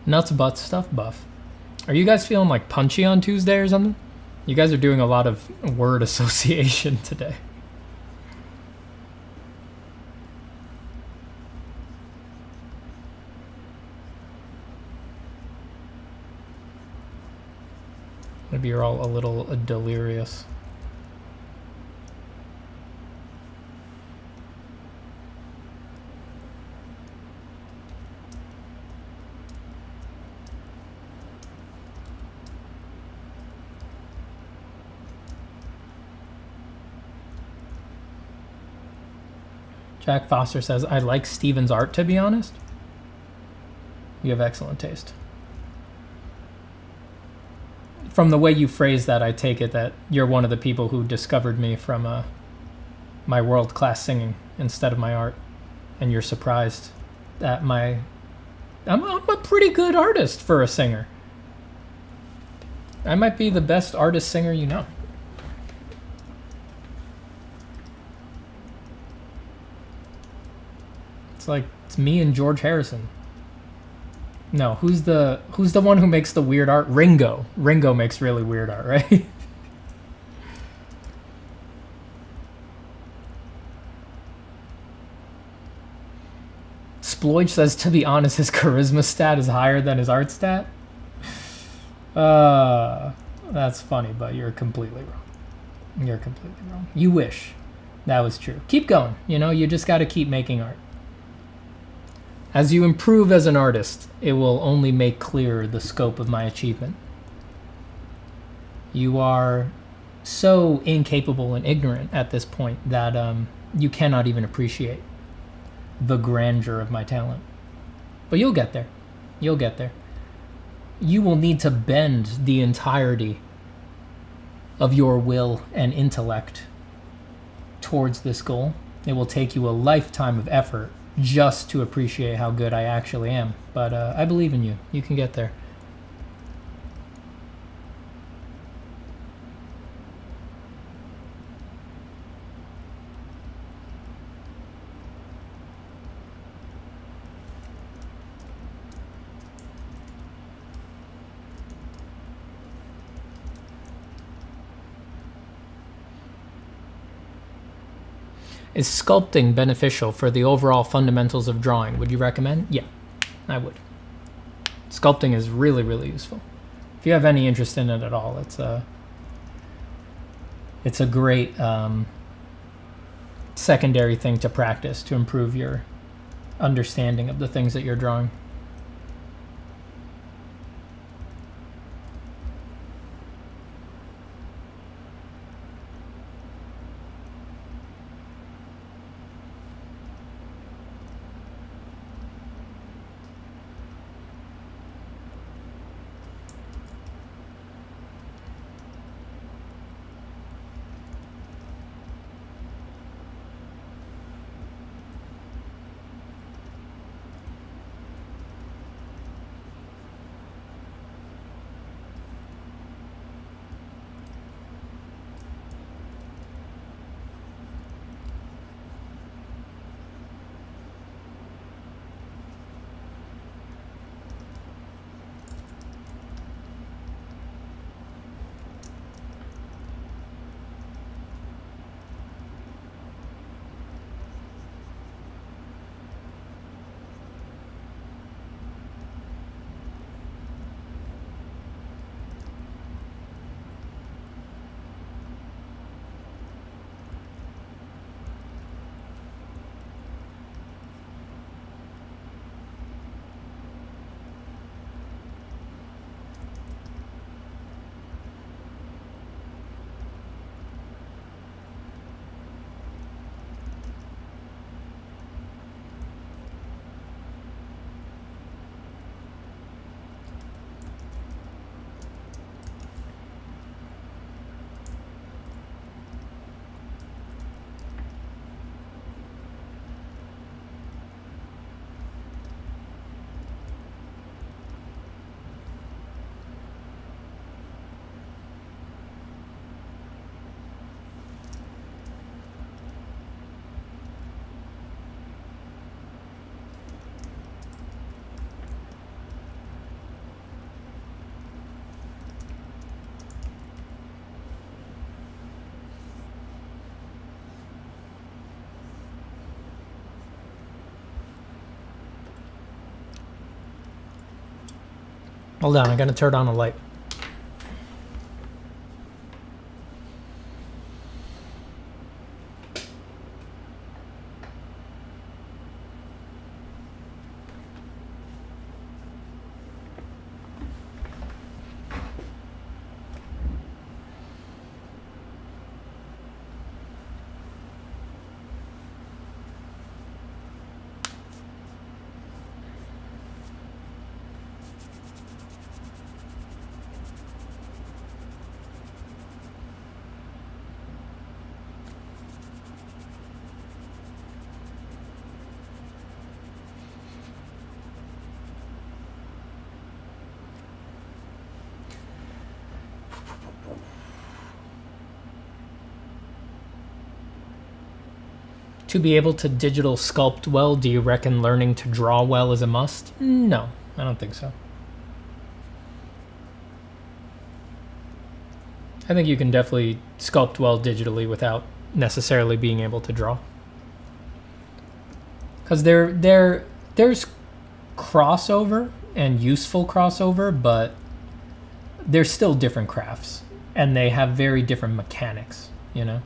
Nuts, butt, stuff, buff. Are you guys feeling like punchy on Tuesday or something? You guys are doing a lot of word association today. Maybe you're all a little delirious. Jack Foster says, I like Steven's art, to be honest. You have excellent taste. From the way you phrase that, I take it that you're one of the people who discovered me from my world-class singing instead of my art, and you're surprised at I'm a pretty good artist for a singer. I might be the best artist singer you know. It's me and George Harrison. No, who's the one who makes the weird art? Ringo. Ringo makes really weird art, right? Sploige says, to be honest, his charisma stat is higher than his art stat. That's funny, but you're completely wrong. You're completely wrong. You wish that was true. Keep going. You just got to keep making art. As you improve as an artist, it will only make clearer the scope of my achievement. You are so incapable and ignorant at this point that you cannot even appreciate the grandeur of my talent. But you'll get there. You'll get there. You will need to bend the entirety of your will and intellect towards this goal. It will take you a lifetime of effort just to appreciate how good I actually am. But I believe in you. You can get there. Is sculpting beneficial for the overall fundamentals of drawing? Would you recommend? Yeah, I would. Sculpting is really, really useful. If you have any interest in it at all, it's a great secondary thing to practice to improve your understanding of the things that you're drawing. Hold on, I'm gonna turn on a light. To be able to digital sculpt well, do you reckon learning to draw well is a must? No, I don't think so. I think you can definitely sculpt well digitally without necessarily being able to draw. Because there's crossover and useful crossover, but they're still different crafts. And they have very different mechanics, you know?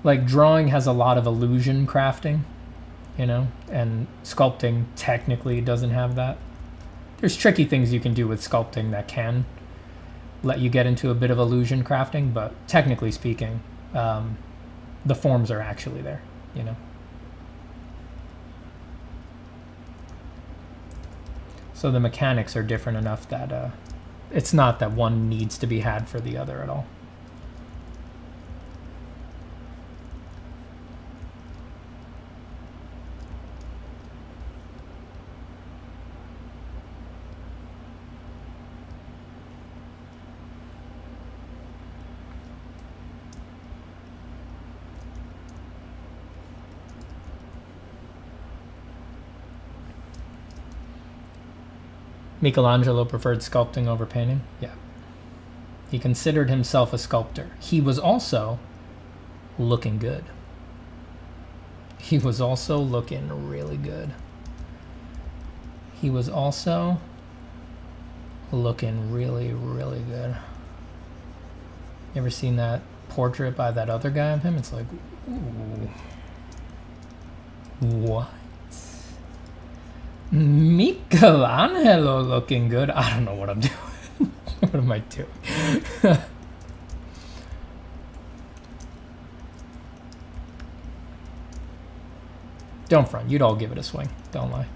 Like drawing has a lot of illusion crafting, you know, and sculpting technically doesn't have that. There's tricky things you can do with sculpting that can let you get into a bit of illusion crafting, but technically speaking, the forms are actually there, you know. So the mechanics are different enough that it's not that one needs to be had for the other at all. Michelangelo preferred sculpting over painting. Yeah. He considered himself a sculptor. He was also looking good. He was also looking really good. He was also looking really, really good. You ever seen that portrait by that other guy of him? It's like, ooh. What? Michelangelo looking good. I don't know what I'm doing. What am I doing? Don't front. You'd all give it a swing. Don't lie.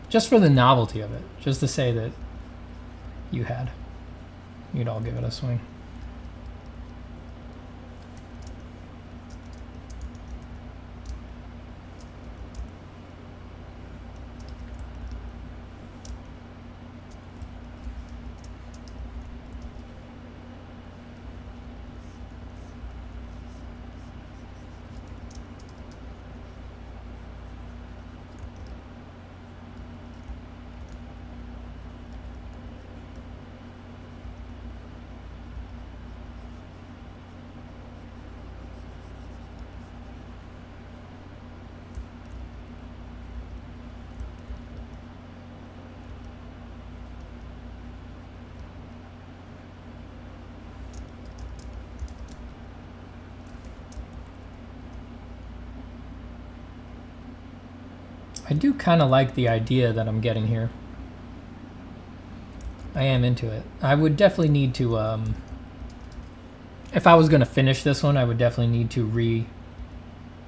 Just for the novelty of it. Just to say that you had. You'd all give it a swing. I do kind of like the idea that I'm getting here. I am into it. I would definitely need to, if I was going to finish this one, I would definitely need to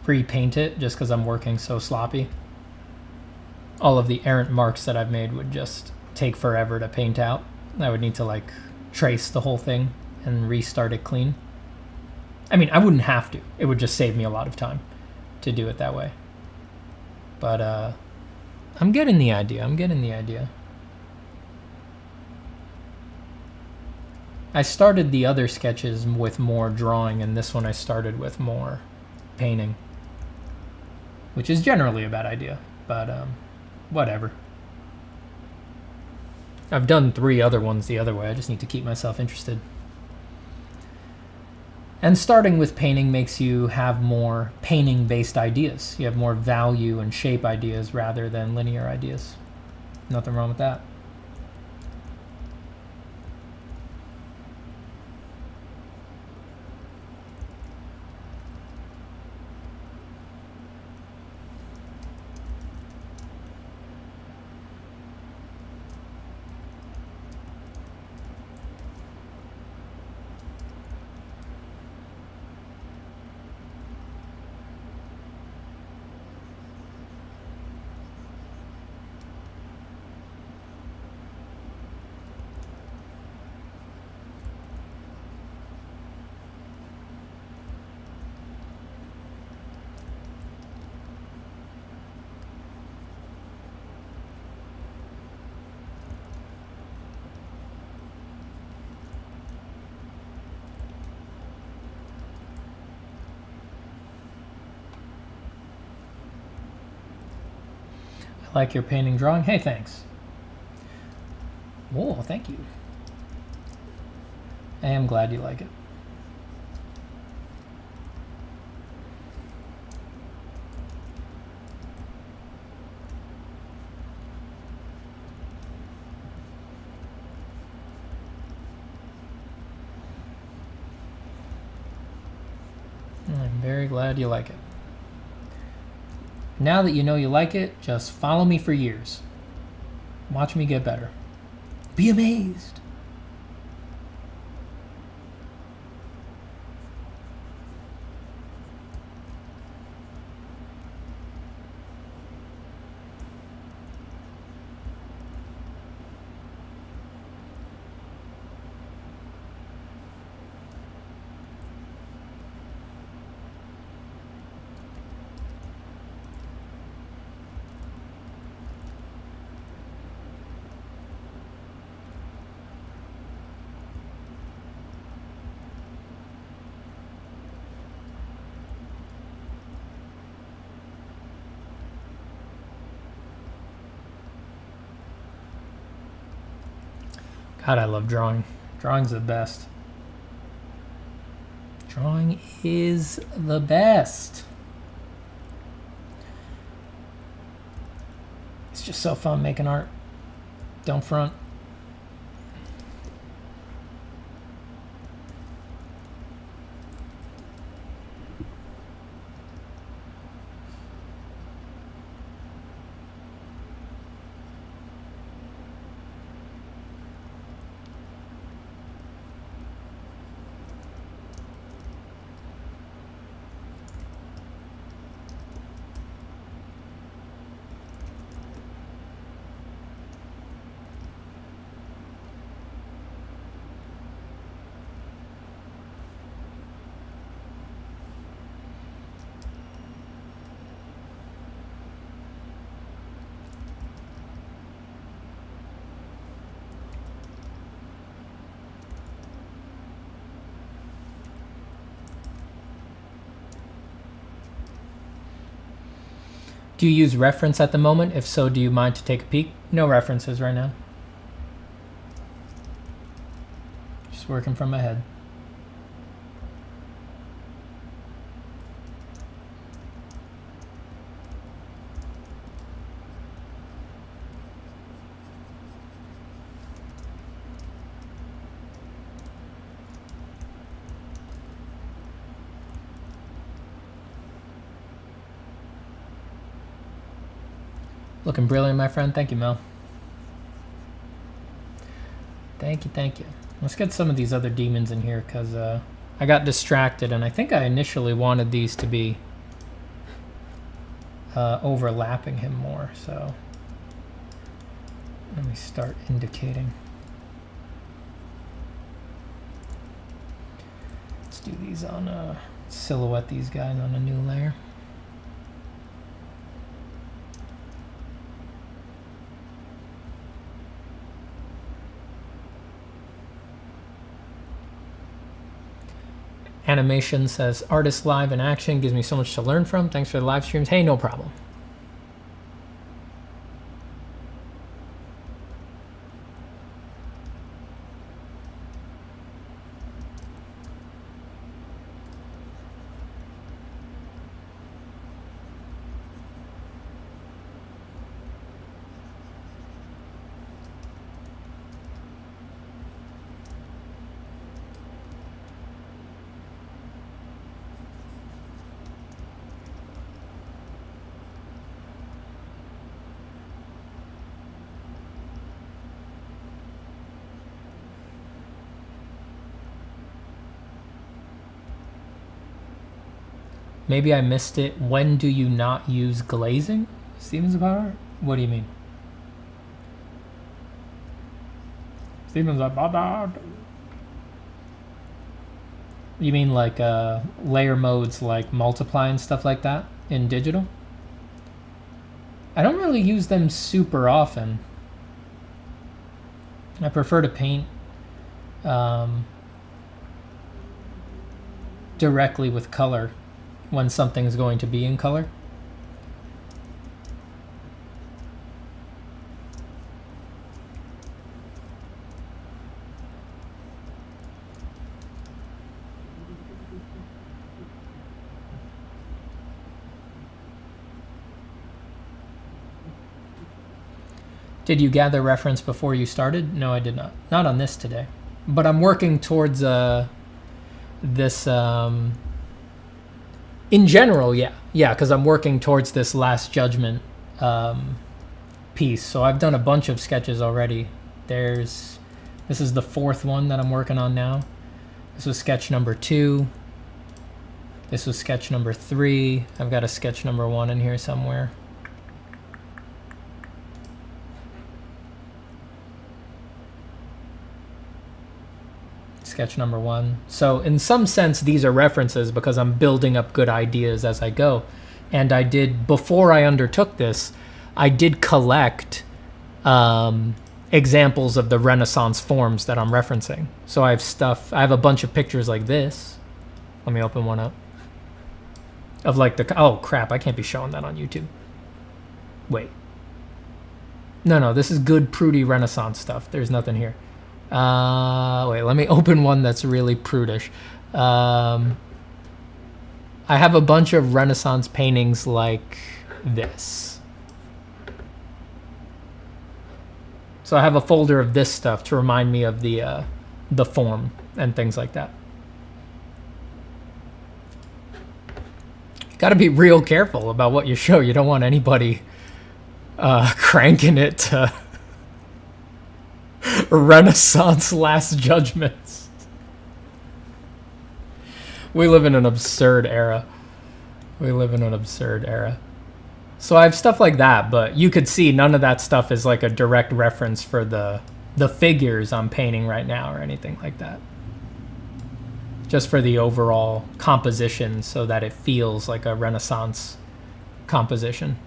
repaint it just because I'm working so sloppy. All of the errant marks that I've made would just take forever to paint out. I would need to like trace the whole thing and restart it clean. I mean, I wouldn't have to. It would just save me a lot of time to do it that way. But I'm getting the idea. I'm getting the idea. I started the other sketches with more drawing, and this one I started with more painting, which is generally a bad idea, but whatever. I've done 3 other ones the other way. I just need to keep myself interested. And starting with painting makes you have more painting-based ideas. You have more value and shape ideas rather than linear ideas. Nothing wrong with that. I like your painting drawing. Hey, thanks. Whoa, thank you. I am glad you like it. I'm very glad you like it. Now that you know you like it, just follow me for years. Watch me get better. Be amazed. God, I love drawing. Drawing's the best. Drawing is the best. It's just so fun making art. Don't front. Do you use reference at the moment? If so, do you mind to take a peek? No references right now. Just working from my head. Looking brilliant, my friend. Thank you, Mel. Thank you, thank you. Let's get some of these other demons in here, because I got distracted, and I think I initially wanted these to be overlapping him more, so let me start indicating. Let's do these on, silhouette these guys on a new layer. Animation says, artist live in action, gives me so much to learn from. Thanks for the live streams. Hey, no problem. Maybe I missed it. When do you not use glazing? Steven's about art? What do you mean? Steven's about art. You mean like layer modes like multiply and stuff like that in digital? I don't really use them super often. I prefer to paint directly with color when something's going to be in color. Did you gather reference before you started? No, I did not. Not on this today. But I'm working towards this... in general, yeah. Yeah, because I'm working towards this Last Judgment piece. So I've done a bunch of sketches already. This is the 4th one that I'm working on now. This was sketch number 2. This was sketch number 3. I've got a sketch number 1 in here somewhere. Sketch number 1. So in some sense, these are references because I'm building up good ideas as I go. And I did, before I undertook this, I did collect examples of the Renaissance forms that I'm referencing. So I have a bunch of pictures like this. Let me open one up. Of like oh crap, I can't be showing that on YouTube. Wait. No, this is good prudy Renaissance stuff. There's nothing here. Wait, let me open one that's really prudish. I have a bunch of Renaissance paintings like this. So I have a folder of this stuff to remind me of the form and things like that. You got to be real careful about what you show. You don't want anybody cranking it to Renaissance Last Judgments. We live in an absurd era. So I have stuff like that, but you could see none of that stuff is like a direct reference for the figures I'm painting right now or anything like that. Just for the overall composition so that it feels like a Renaissance composition.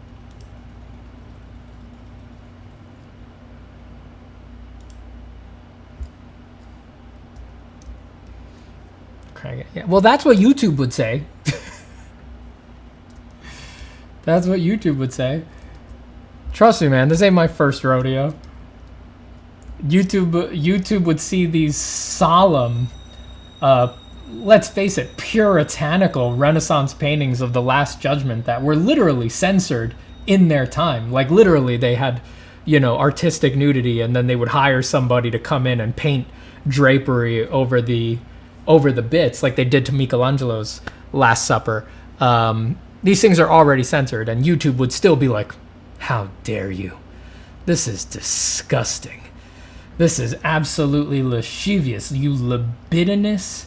Yeah, well, that's what YouTube would say. That's what YouTube would say. Trust me, man, this ain't my first rodeo. YouTube would see these solemn, let's face it, puritanical Renaissance paintings of the Last Judgment that were literally censored in their time. Like literally they had, artistic nudity, and then they would hire somebody to come in and paint drapery over the bits like they did to Michelangelo's Last Supper. These things are already censored, and YouTube would still be like, how dare you? This is disgusting. This is absolutely lascivious. You libidinous,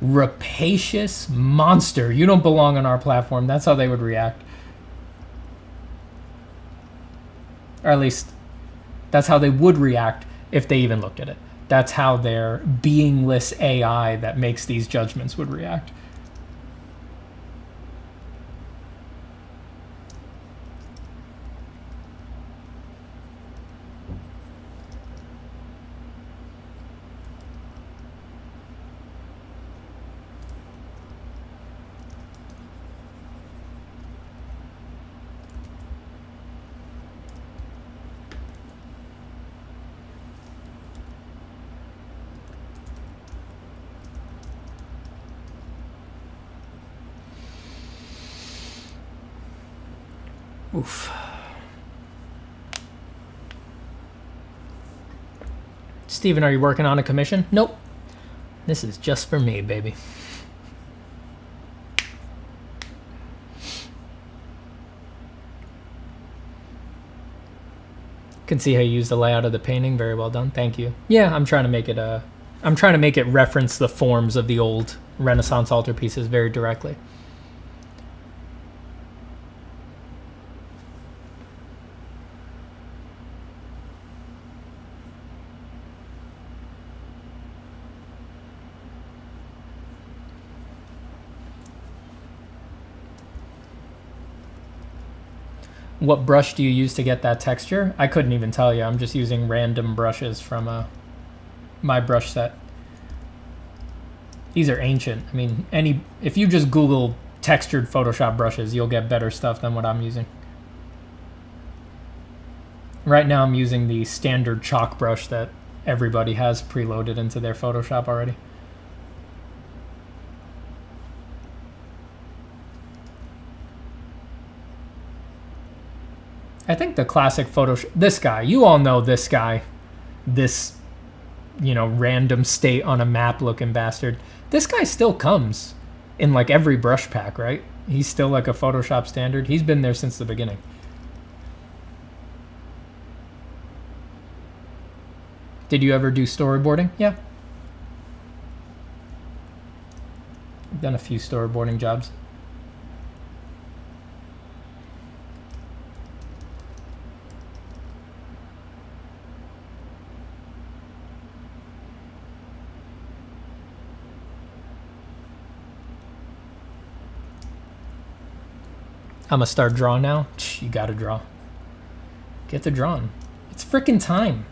rapacious monster. You don't belong on our platform. That's how they would react. Or at least, that's how they would react if they even looked at it. That's how their beingless AI that makes these judgments would react. Oof. Steven, are you working on a commission? Nope. This is just for me, baby. Can see how you use the layout of the painting. Very well done. Thank you. Yeah, I'm trying to make it reference the forms of the old Renaissance altarpieces very directly. What brush do you use to get that texture? I couldn't even tell you. I'm just using random brushes from my brush set. These are ancient. I mean, if you just Google textured Photoshop brushes, you'll get better stuff than what I'm using. Right now I'm using the standard chalk brush that everybody has preloaded into their Photoshop already. I think the classic Photoshop, this guy, you all know this guy, this, random state on a map looking bastard. This guy still comes in like every brush pack, right? He's still like a Photoshop standard. He's been there since the beginning. Did you ever do storyboarding? Yeah. I've done a few storyboarding jobs. I'm gonna start drawing now. You gotta draw. Get to drawing. It's freaking time.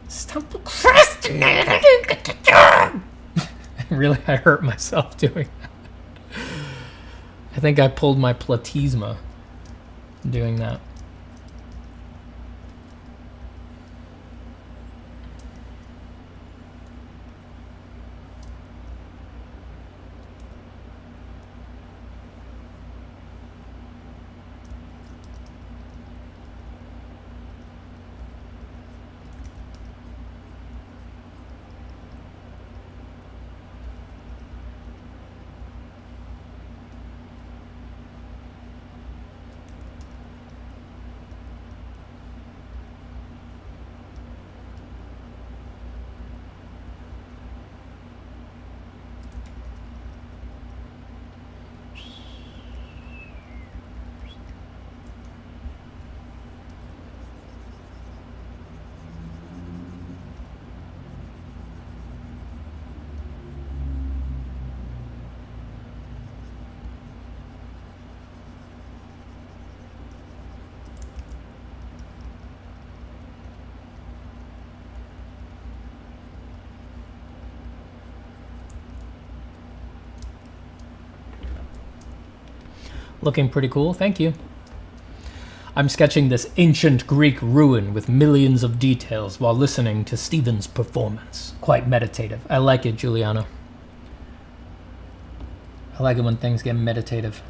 Stop procrastinating. I didn't get to draw. Really, I hurt myself doing that. I think I pulled my platysma doing that. Looking pretty cool, thank you. I'm sketching this ancient Greek ruin with millions of details while listening to Steven's performance. Quite meditative. I like it, Juliana. I like it when things get meditative.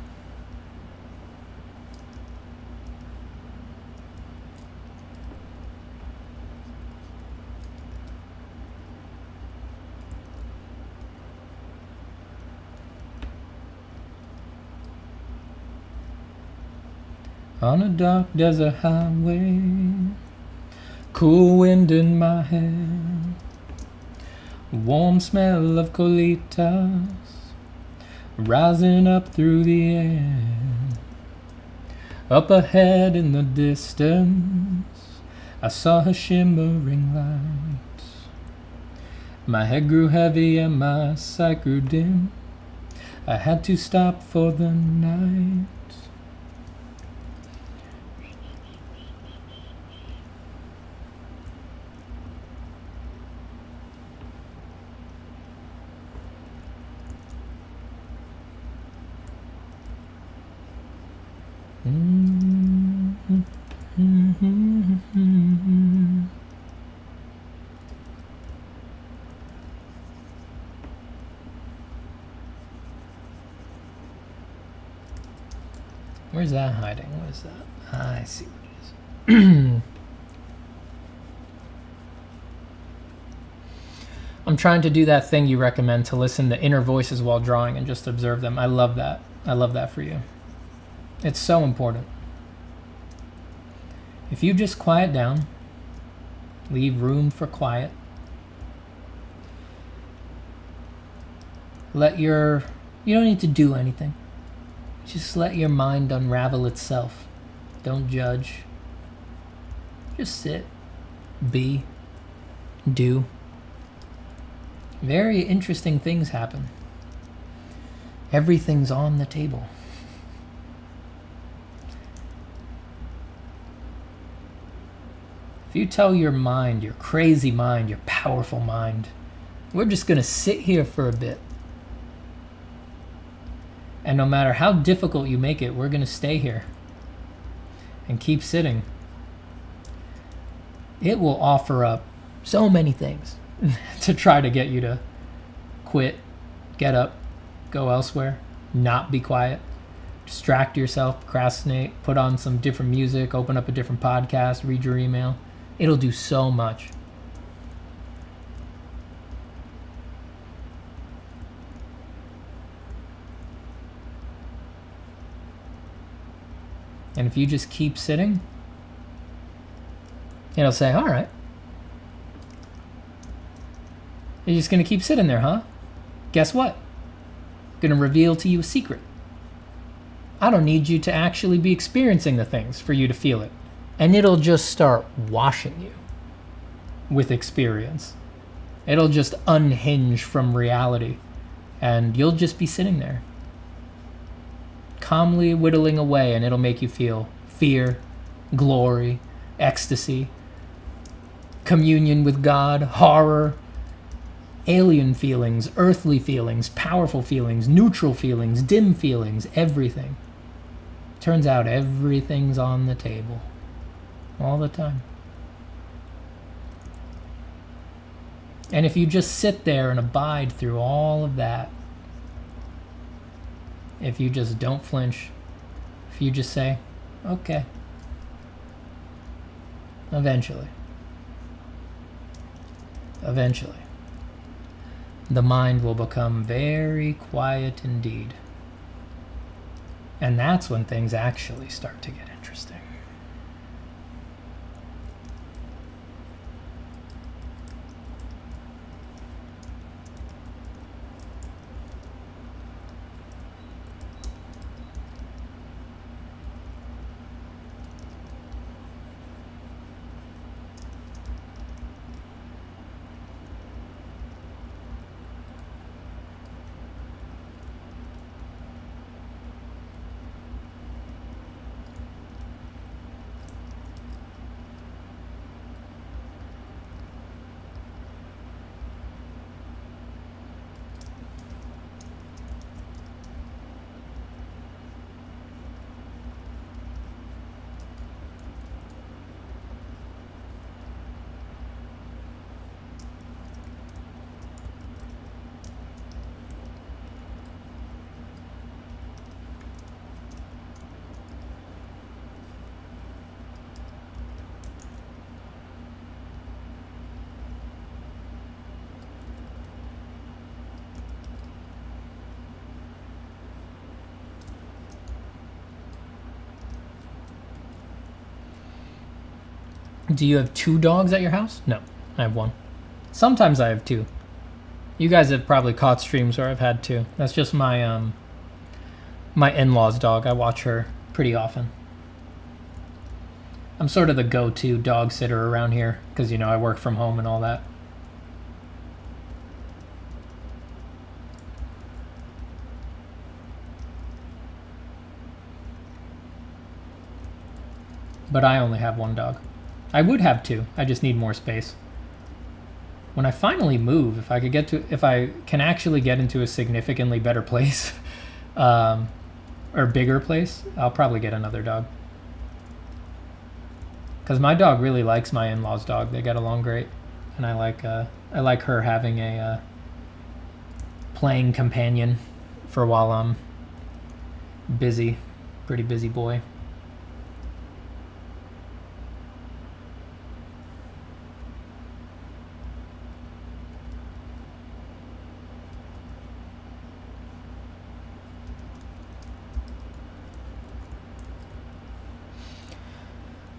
On a dark desert highway, cool wind in my hair, warm smell of colitas rising up through the air. Up ahead in the distance, I saw her shimmering lights. My head grew heavy and my sight grew dim. I had to stop for the night. Where's that hiding? What is that? I see what it is. I'm trying to do that thing you recommend, to listen to inner voices while drawing and just observe them. I love that. I love that for you. It's so important. If you just quiet down, leave room for quiet, you don't need to do anything. Just let your mind unravel itself. Don't judge. Just sit, be, do. Very interesting things happen. Everything's on the table. If you tell your mind, your crazy mind, your powerful mind, we're just going to sit here for a bit. And no matter how difficult you make it, we're going to stay here and keep sitting. It will offer up so many things to try to get you to quit, get up, go elsewhere, not be quiet. distract yourself, procrastinate, put on some different music, open up a different podcast, read your email. It'll do so much. And if you just keep sitting, it'll say, all right. You're just going to keep sitting there, huh? Guess what? I'm going to reveal to you a secret. I don't need you to actually be experiencing the things for you to feel it. And it'll just start washing you with experience. It'll just unhinge from reality. And you'll just be sitting there, calmly whittling away, and it'll make you feel fear, glory, ecstasy, communion with God, horror, alien feelings, earthly feelings, powerful feelings, neutral feelings, dim feelings, everything. Turns out everything's on the table all the time. And if you just sit there and abide through all of that, if you just don't flinch, if you just say, okay, eventually, the mind will become very quiet indeed. And that's when things actually start to get interesting. Do you have 2 dogs at your house? No, I have 1. Sometimes I have 2. You guys have probably caught streams where I've had 2. That's just my my in-laws dog. I watch her pretty often. I'm sort of the go-to dog sitter around here because, you know, I work from home and all that. But I only have 1 dog. I would have 2. I just need more space. When I finally move, if I can actually get into a significantly better place, or bigger place, I'll probably get another dog. Because my dog really likes my in-laws' dog. They get along great, and I like her having a playing companion for while I'm busy. Pretty busy boy.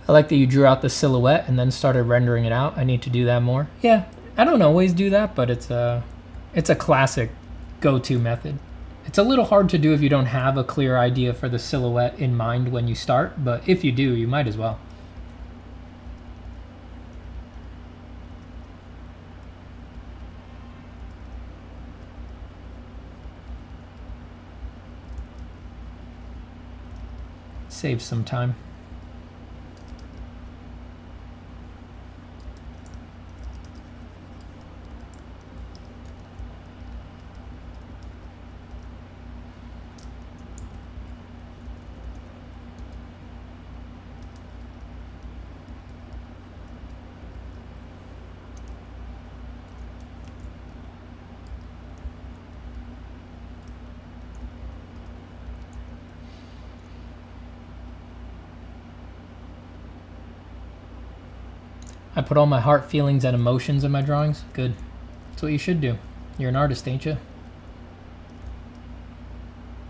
I like that you drew out the silhouette and then started rendering it out. I need to do that more. Yeah, I don't always do that, but it's a classic go-to method. It's a little hard to do if you don't have a clear idea for the silhouette in mind when you start, but if you do, you might as well. Saves some time. I put all my heart, feelings, and emotions in my drawings. Good. That's what you should do. You're an artist, ain't you?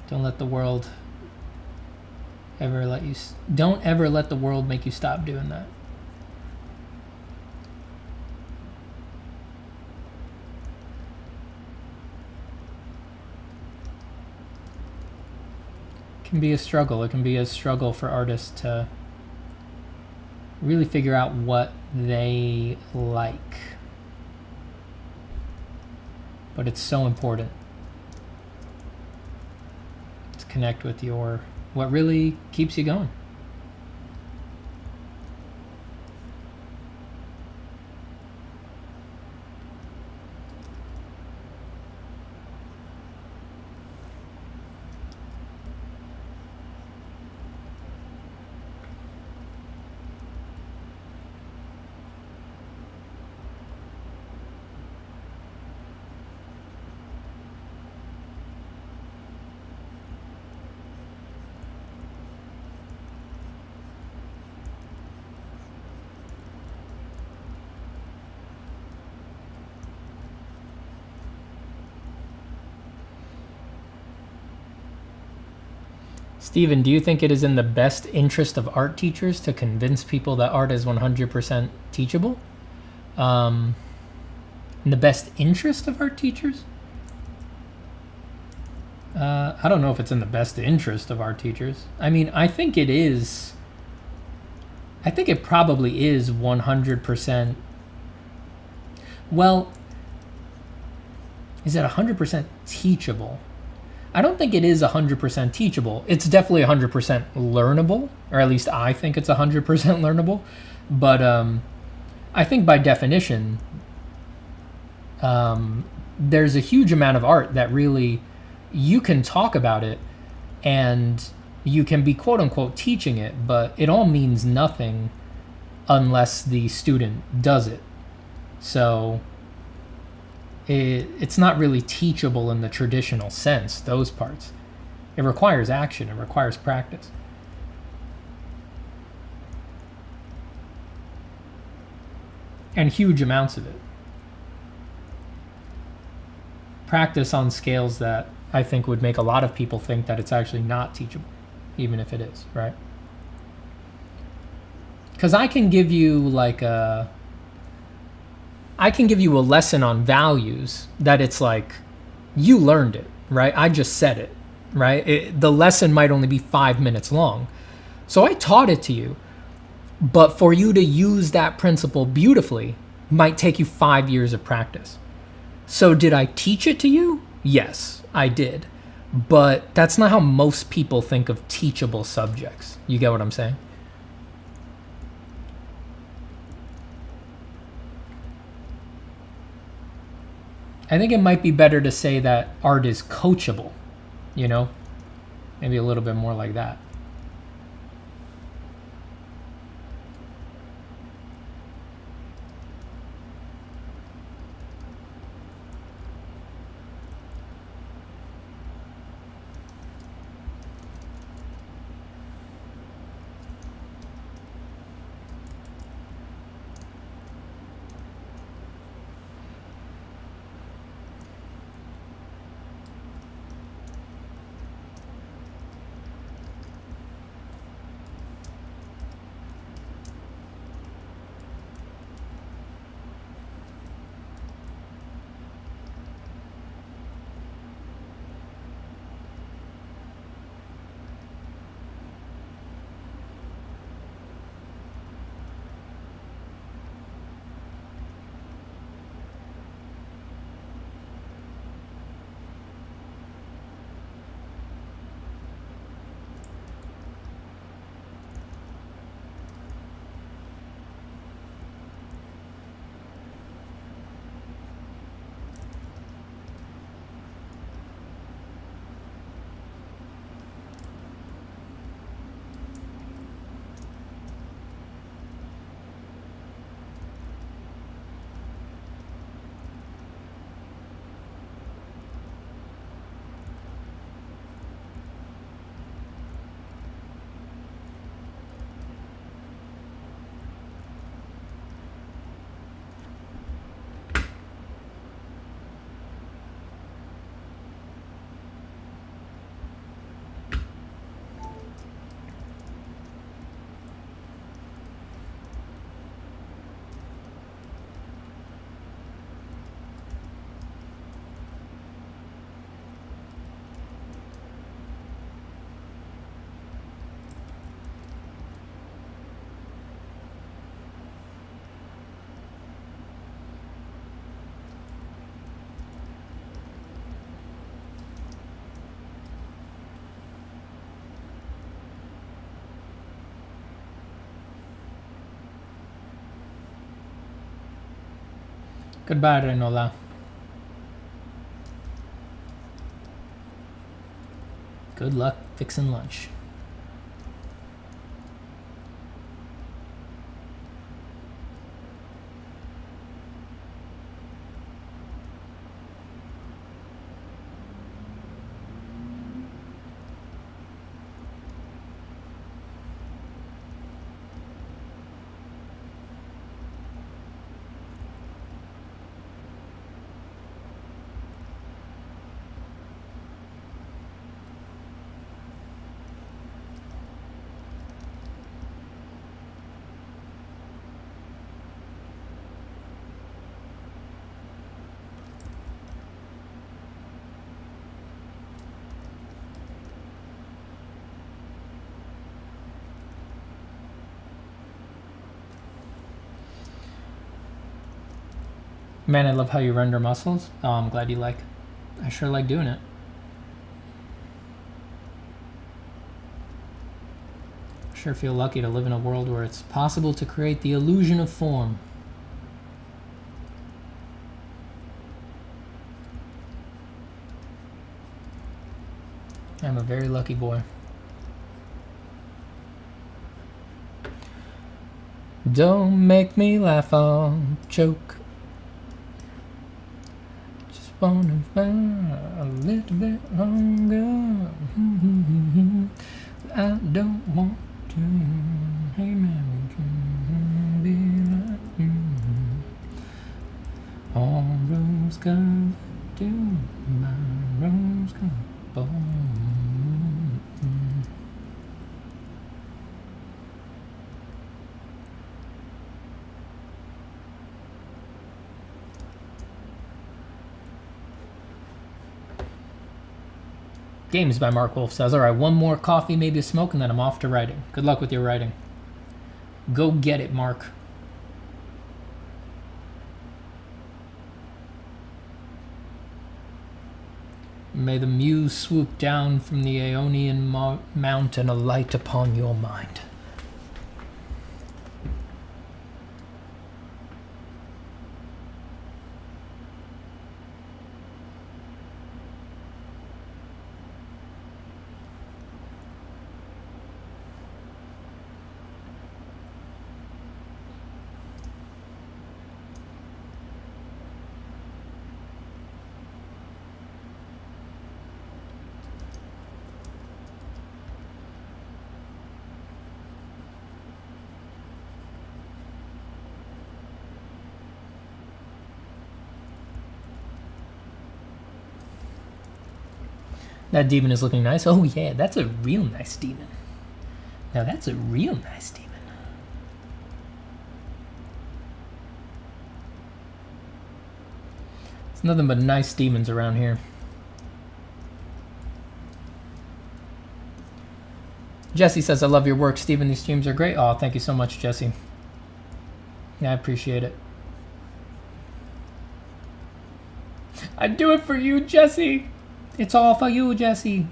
Don't let the world ever let you... Don't ever let the world make you stop doing that. It can be a struggle. It can be a struggle for artists to really figure out what they like. But it's so important to connect with what really keeps you going. Stephen, do you think it is in the best interest of art teachers to convince people that art is 100% teachable? In the best interest of art teachers? I don't know if it's in the best interest of art teachers. I mean, I think it is. I think it probably is 100%. Well, is it 100% teachable? I don't think it is 100% teachable. It's definitely 100% learnable, or at least I think it's 100% learnable. But I think by definition, there's a huge amount of art that really, you can talk about it and you can be quote unquote teaching it, but it all means nothing unless the student does it. So it's not really teachable in the traditional sense, those parts. It requires action, it requires practice. And huge amounts of it. Practice on scales that I think would make a lot of people think that it's actually not teachable, even if it is, right? Because I can give you a lesson on values that it's like, you learned it, right? I just said it, right? The lesson might only be 5 minutes long. So I taught it to you, but for you to use that principle beautifully might take you 5 years of practice. So did I teach it to you? Yes, I did. But that's not how most people think of teachable subjects. You get what I'm saying? I think it might be better to say that art is coachable, you know? Maybe a little bit more like that. Goodbye, Renola. Good luck fixing lunch. Man, I love how you render muscles. Oh, I'm glad you like. I sure like doing it. I sure feel lucky to live in a world where it's possible to create the illusion of form. I'm a very lucky boy. Don't make me laugh, I'll choke. Just wanna find a little bit longer. I don't want to. Hey man, we can be like you. All rose colored to my rose colored bone. Games by Mark Wolf says, alright, one more coffee, maybe a smoke, and then I'm off to writing. Good luck with your writing. Go get it, Mark. May the muse swoop down from the Aeonian mount and alight upon your mind. That demon is looking nice. Oh yeah, that's a real nice demon. Now that's a real nice demon. It's nothing but nice demons around here. Jesse says, I love your work, Steven. These streams are great. Oh, thank you so much, Jesse. Yeah, I appreciate it. I'd do it for you, Jesse. It's all for you, Jesse.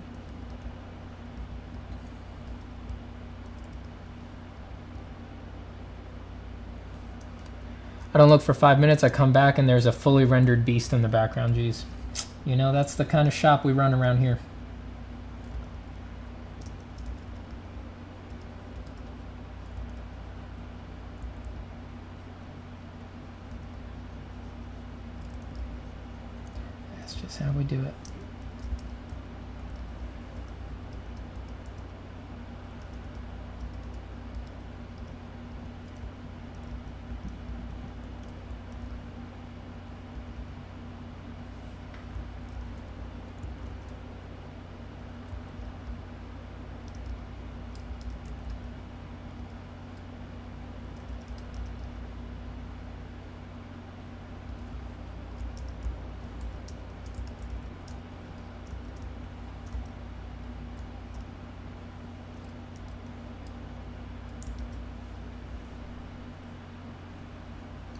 I don't look for 5 minutes. I come back and there's a fully rendered beast in the background. Jeez. You know, that's the kind of shop we run around here. That's just how we do it.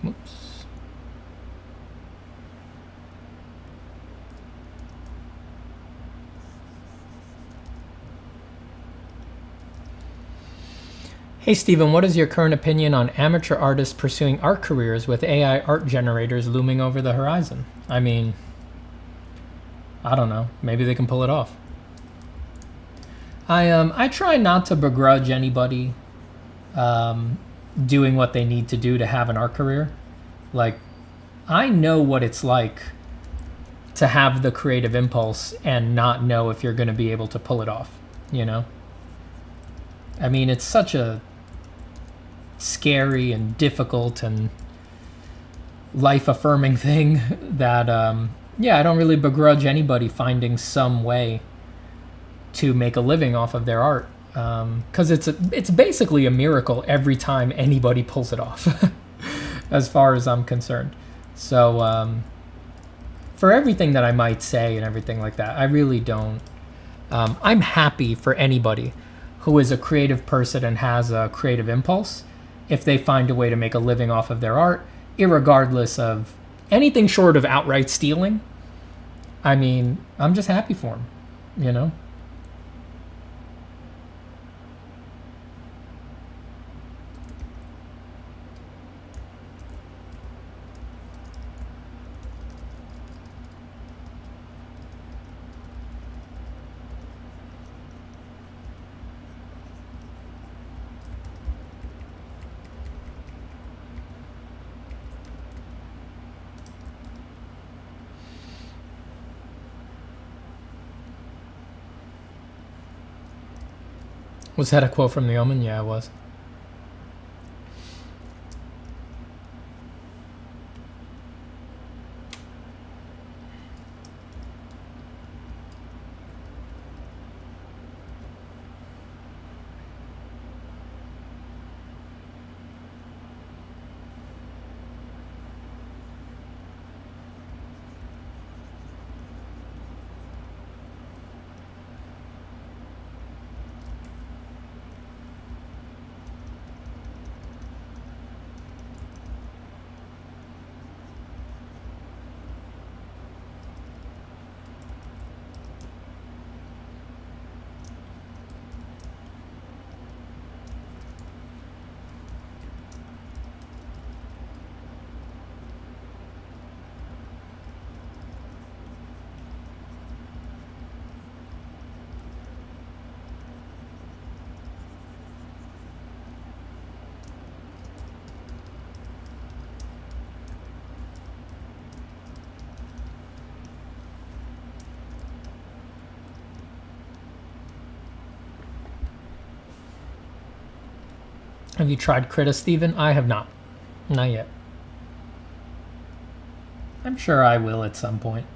Whoops. Hey Stephen, what is your current opinion on amateur artists pursuing art careers with AI art generators looming over the horizon? I mean, I don't know. Maybe they can pull it off. I try not to begrudge anybody doing what they need to do to have an art career. Like, I know what it's like to have the creative impulse and not know if you're going to be able to pull it off, you know? I mean, it's such a scary and difficult and life-affirming thing that, I don't really begrudge anybody finding some way to make a living off of their art. Because it's basically a miracle every time anybody pulls it off, as far as I'm concerned. So for everything that I might say and everything like that, I really don't. I'm happy for anybody who is a creative person and has a creative impulse if they find a way to make a living off of their art, irregardless of anything short of outright stealing. I mean, I'm just happy for them, you know? Was that a quote from The Omen? Yeah, it was. Have you tried Krita, Steven? I have not. Not yet. I'm sure I will at some point.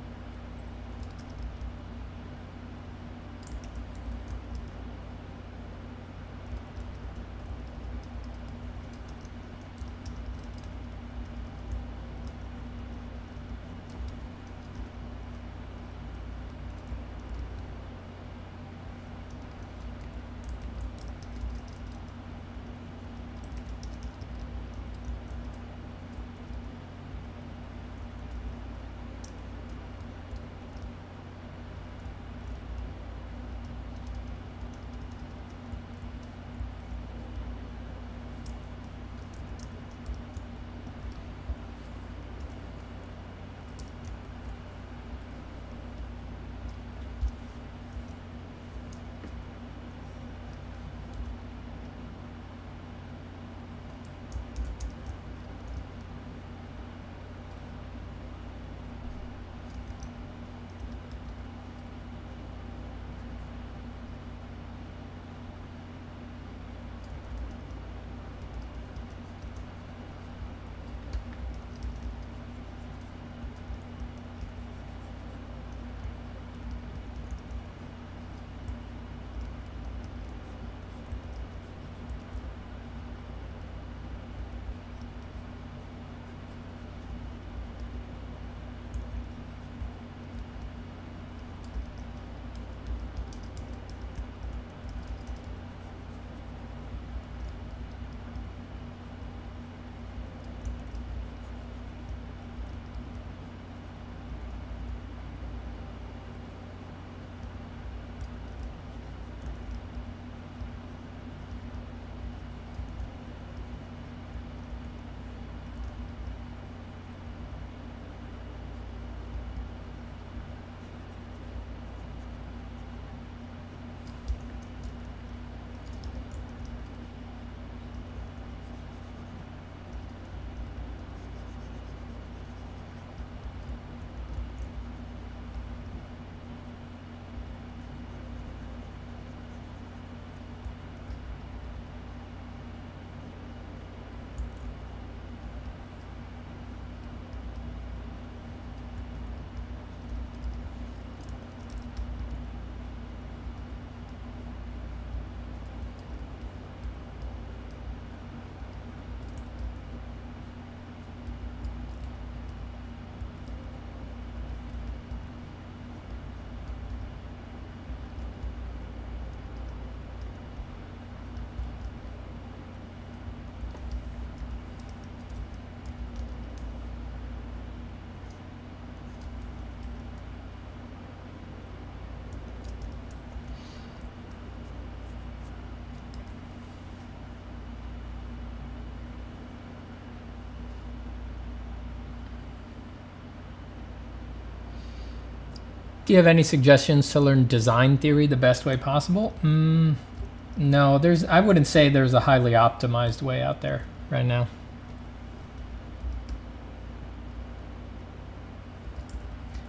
Do you have any suggestions to learn design theory the best way possible? No, I wouldn't say there's a highly optimized way out there right now.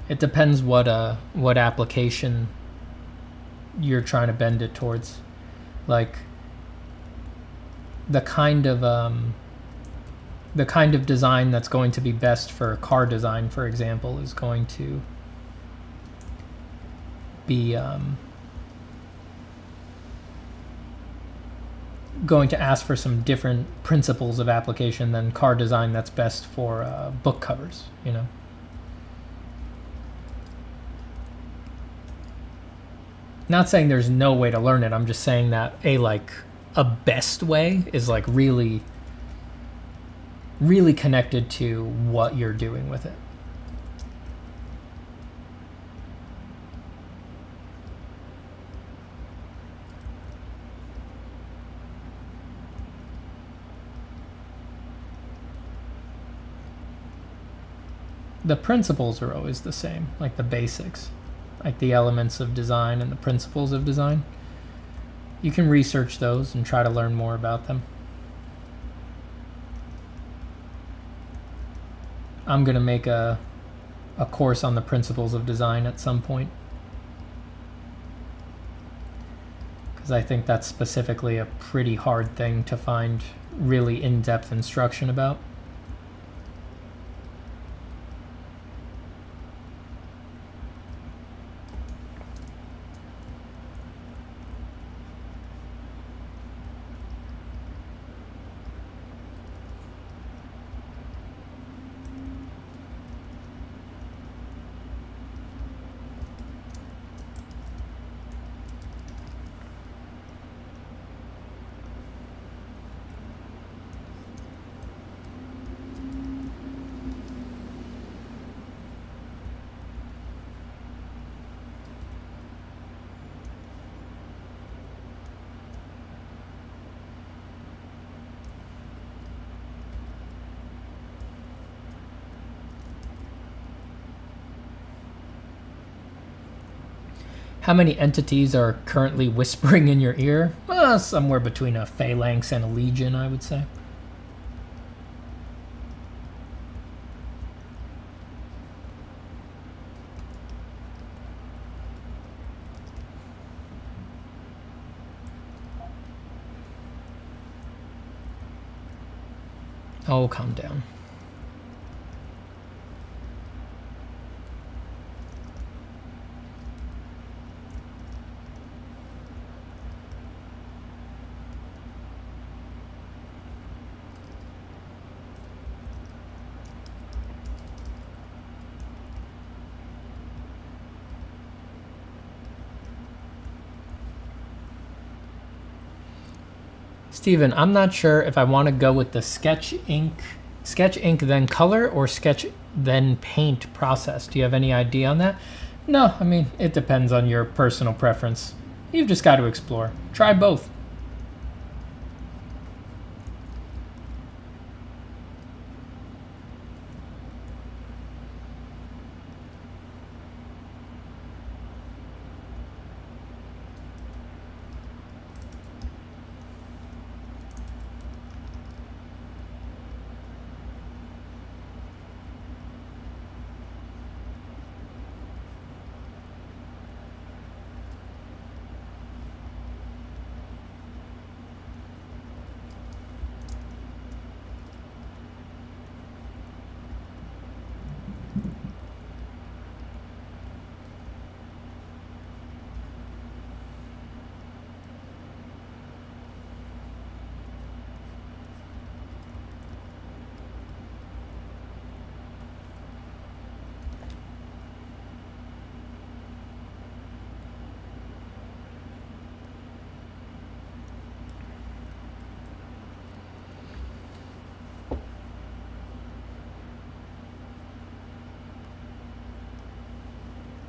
It depends what application you're trying to bend it towards. Like the kind of design that's going to be best for car design, for example, is going to be going to ask for some different principles of application than car design that's best for book covers, you know. Not saying there's no way to learn it. I'm just saying that a best way is like really connected to what you're doing with it. The principles are always the same, like the basics, like the elements of design and the principles of design. You can research those and try to learn more about them. I'm going to make a course on the principles of design at some point, because I think that's specifically a pretty hard thing to find really in-depth instruction about. How many entities are currently whispering in your ear? Somewhere between a phalanx and a legion, I would say. Oh, calm down. Steven, I'm not sure if I want to go with the sketch ink then color or sketch then paint process. Do you have any idea on that? No, I mean, it depends on your personal preference. You've just got to explore. Try both.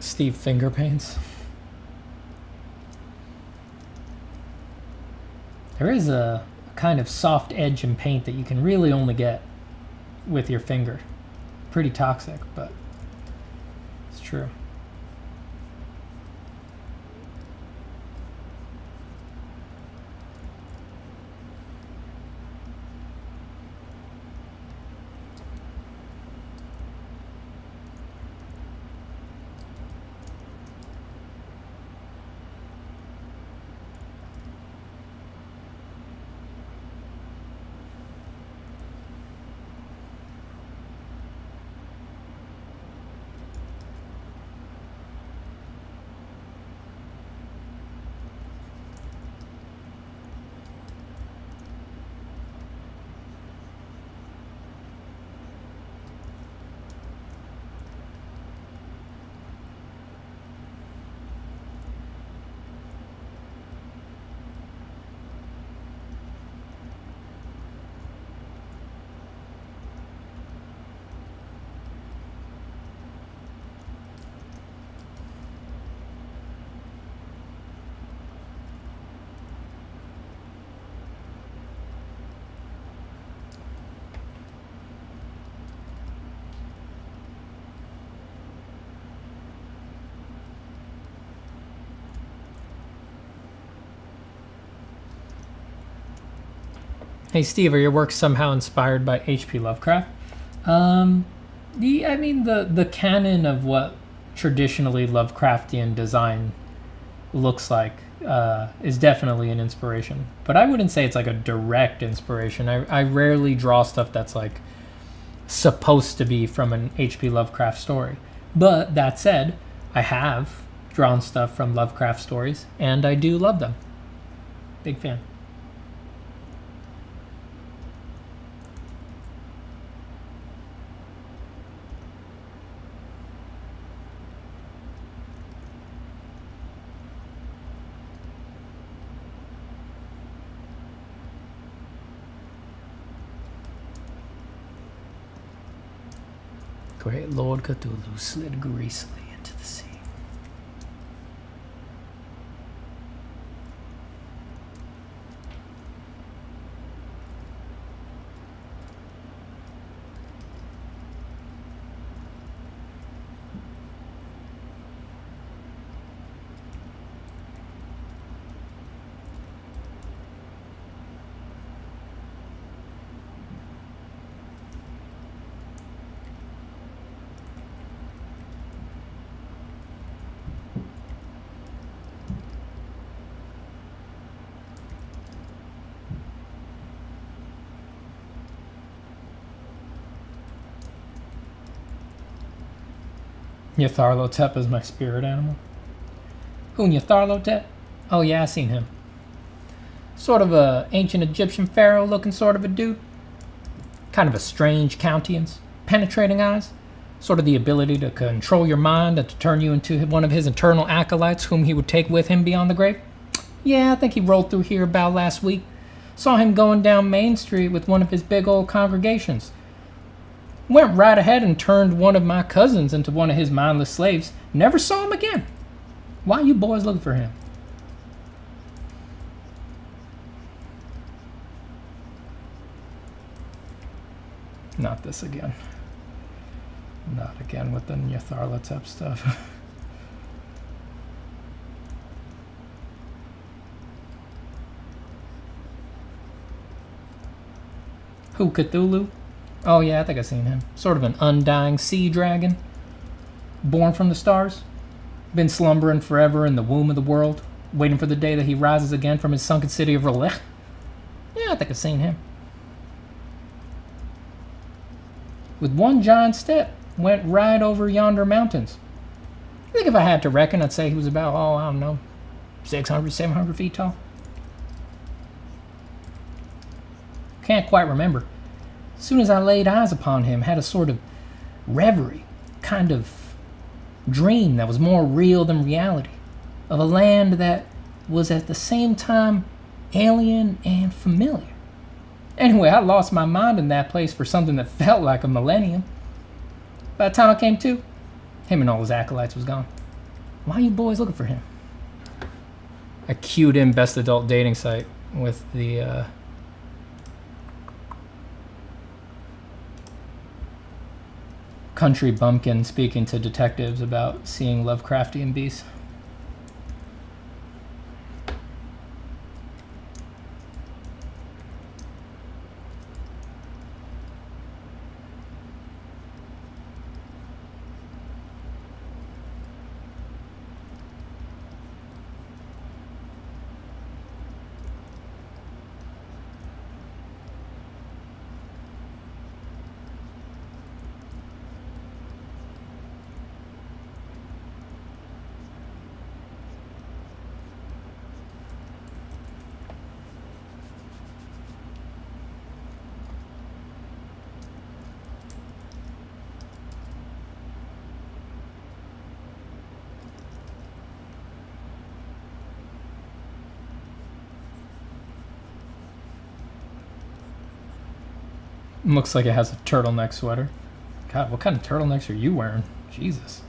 Steve finger paints. There is a kind of soft edge in paint that you can really only get with your finger. Pretty toxic, but it's true. Hey Steve, are your works somehow inspired by H.P. Lovecraft? The canon of what traditionally Lovecraftian design looks like is definitely an inspiration. But I wouldn't say it's like a direct inspiration. I rarely draw stuff that's like supposed to be from an H.P. Lovecraft story. But that said, I have drawn stuff from Lovecraft stories, and I do love them. Big fan. Great Lord Cthulhu slid greasily into the sea. Nyarlathotep is my spirit animal. Who, Nyarlathotep? Oh yeah, I seen him. Sort of a ancient Egyptian pharaoh looking sort of a dude. Kind of a strange countenance, penetrating eyes. Sort of the ability to control your mind and to turn you into one of his eternal acolytes whom he would take with him beyond the grave. Yeah, I think he rolled through here about last week. Saw him going down Main Street with one of his big old congregations. Went right ahead and turned one of my cousins into one of his mindless slaves. Never saw him again. Why you boys looking for him? Not this again. Not again with the Nyarlathotep stuff. Who, Cthulhu? Oh yeah, I think I've seen him. Sort of an undying sea dragon. Born from the stars. Been slumbering forever in the womb of the world. Waiting for the day that he rises again from his sunken city of Relech. Yeah, I think I've seen him. With one giant step, went right over yonder mountains. I think if I had to reckon, I'd say he was about, I don't know, 600, 700 feet tall. Can't quite remember. As soon as I laid eyes upon him, had a sort of reverie, kind of dream that was more real than reality, of a land that was at the same time alien and familiar. Anyway, I lost my mind in that place for something that felt like a millennium. By the time I came to, him and all his acolytes was gone. Why are you boys looking for him? I queued in best adult dating site with the country bumpkin speaking to detectives about seeing Lovecraftian beasts. Looks like it has a turtleneck sweater. God, what kind of turtlenecks are you wearing? Jesus.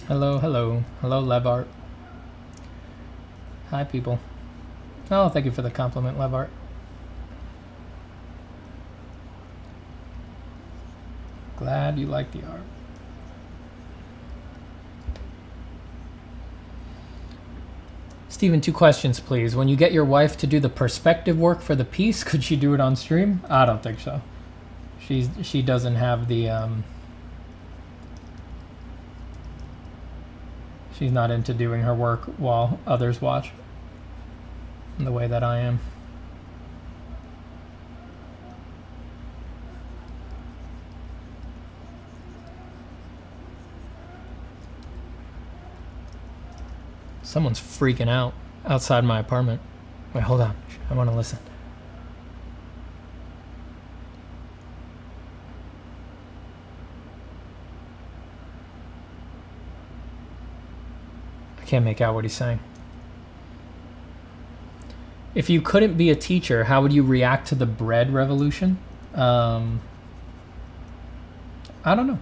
Hello, hello. Hello, Levart. Hi, people. Oh, thank you for the compliment, Levart. Glad you like the art. Steven, 2 questions, please. When you get your wife to do the perspective work for the piece, could she do it on stream? I don't think so. She doesn't have the she's not into doing her work while others watch in the way that I am. Someone's freaking out outside my apartment. Wait, hold on. I want to listen. I can't make out what he's saying. If you couldn't be a teacher, how would you react to the bread revolution? I don't know.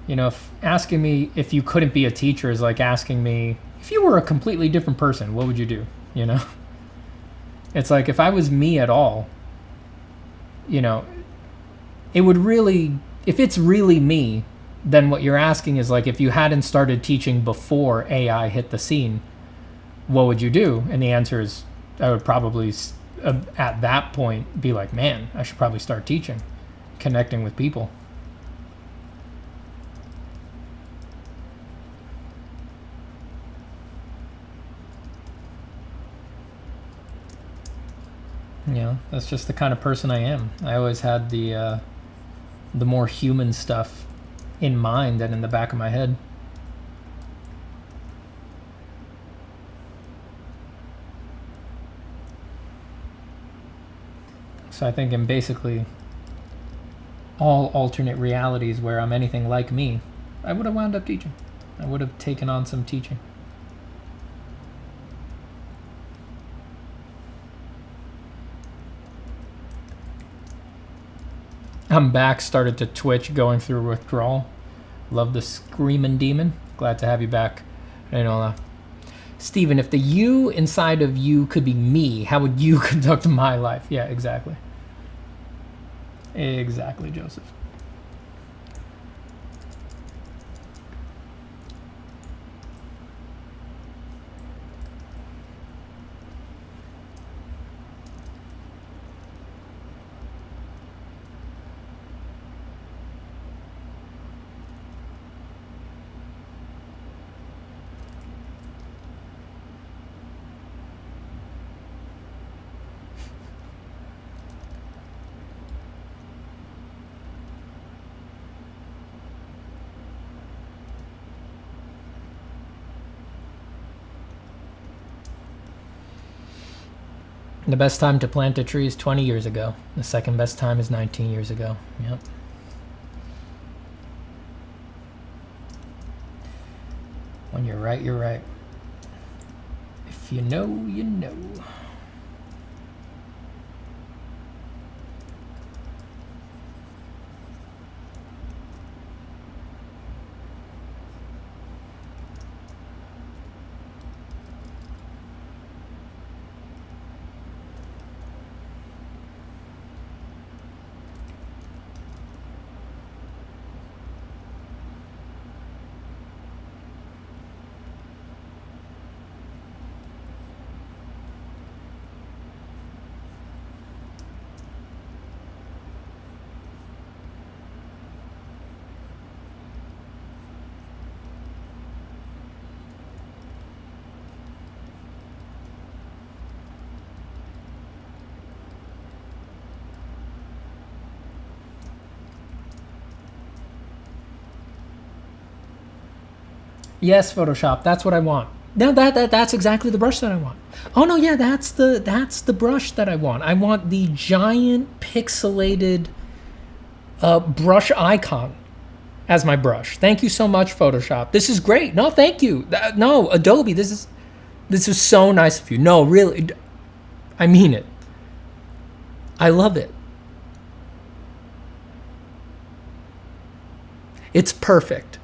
You know, if asking me if you couldn't be a teacher is like asking me if you were a completely different person, what would you do? You know, it's like if I was me at all, you know, it would really, if it's really me, then what you're asking is like if you hadn't started teaching before AI hit the scene, what would you do? And the answer is I would probably at that point be like, man, I should probably start teaching, connecting with people. You know, that's just the kind of person I am. I always had the more human stuff in mind than in the back of my head. So I think in basically all alternate realities where I'm anything like me, I would have wound up teaching. I would have taken on some teaching. I'm back, started to twitch, going through withdrawal. Love the screaming demon. Glad to have you back. Steven, if the you inside of you could be me, how would you conduct my life? Yeah, exactly. Exactly, Joseph. The best time to plant a tree is 20 years ago. The second best time is 19 years ago. Yep. When you're right, you're right. If you know, you know. Yes, Photoshop. That's what I want. No, that's exactly the brush that I want. Oh no, yeah, that's the brush that I want. I want the giant pixelated brush icon as my brush. Thank you so much, Photoshop. This is great. No, thank you. No, Adobe. This is so nice of you. No, really, I mean it. I love it. It's perfect.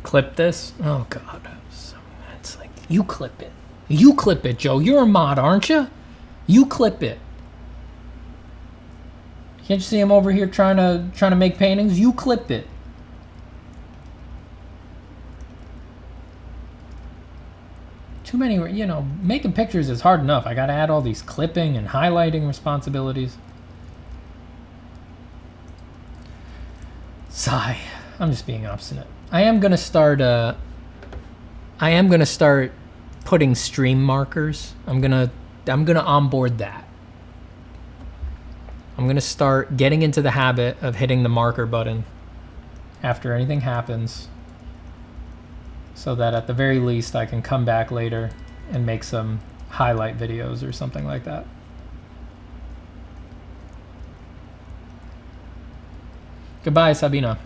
Clip this? Oh god. It's like, you clip it. You clip it, Joe. You're a mod, aren't you? You clip it. Can't you see him over here trying to make paintings? You clip it. Too many, you know, making pictures is hard enough. I gotta add all these clipping and highlighting responsibilities. Sigh. I'm just being obstinate. I am gonna start putting stream markers. I'm gonna onboard that. I'm gonna start getting into the habit of hitting the marker button after anything happens, so that at the very least I can come back later and make some highlight videos or something like that. Goodbye, Sabina.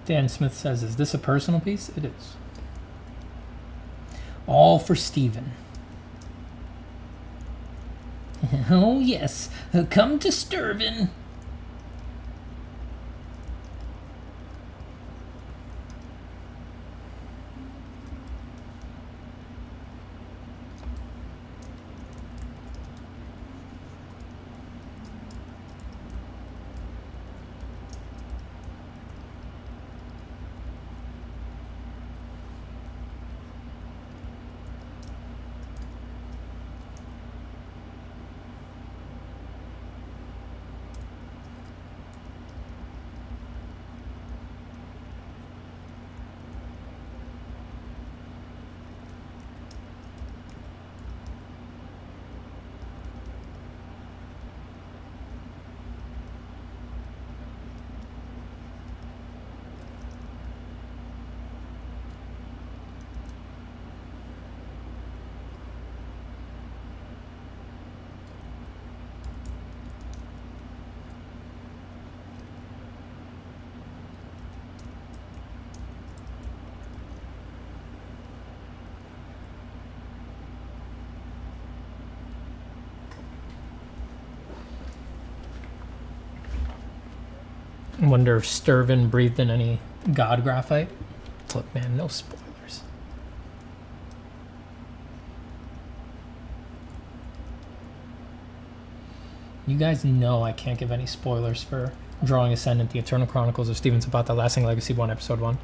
Dan Smith says, is this a personal piece? It is. All for Steven. Oh, yes. Come to Sturvin. I wonder if Sturvin breathed in any god graphite. Look, man, no spoilers. You guys know I can't give any spoilers for Drawing Ascendant, The Eternal Chronicles of Steven Zapata, Lasting Legacy 1, Episode 1.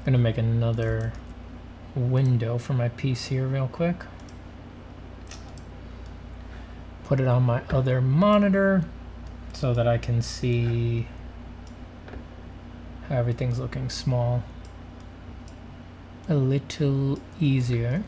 Gonna make another window for my piece here real quick. Put it on my other monitor so that I can see how everything's looking small a little easier.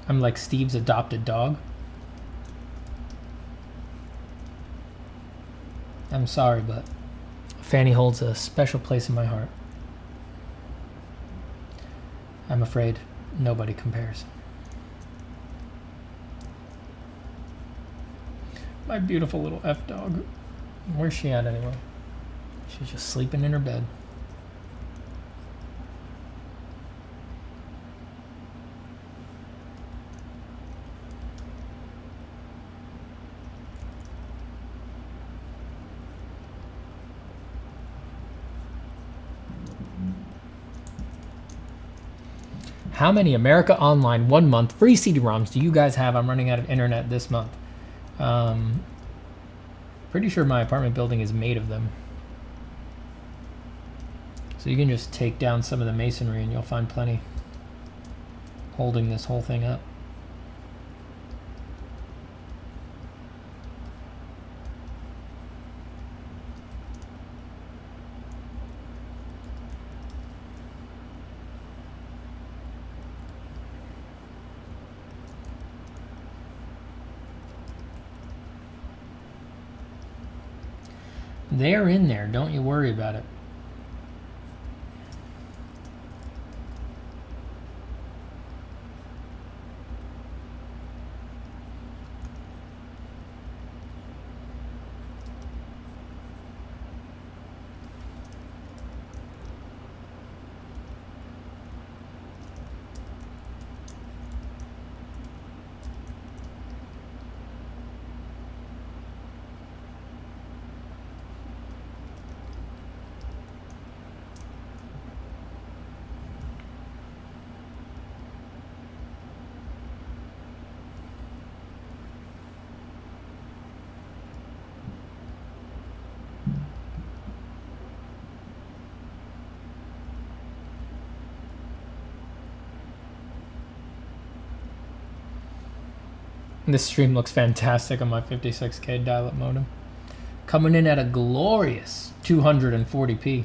I'm like Steve's adopted dog. I'm sorry, but Fanny holds a special place in my heart. I'm afraid nobody compares. My beautiful little F dog. Where's she at anyway? She's just sleeping in her bed. How many America Online 1 month free CD-ROMs do you guys have? I'm running out of internet this month. Pretty sure my apartment building is made of them. So you can just take down some of the masonry and you'll find plenty holding this whole thing up. They're in there, don't you worry about it. This stream looks fantastic on my 56K dial-up modem. Coming in at a glorious 240p.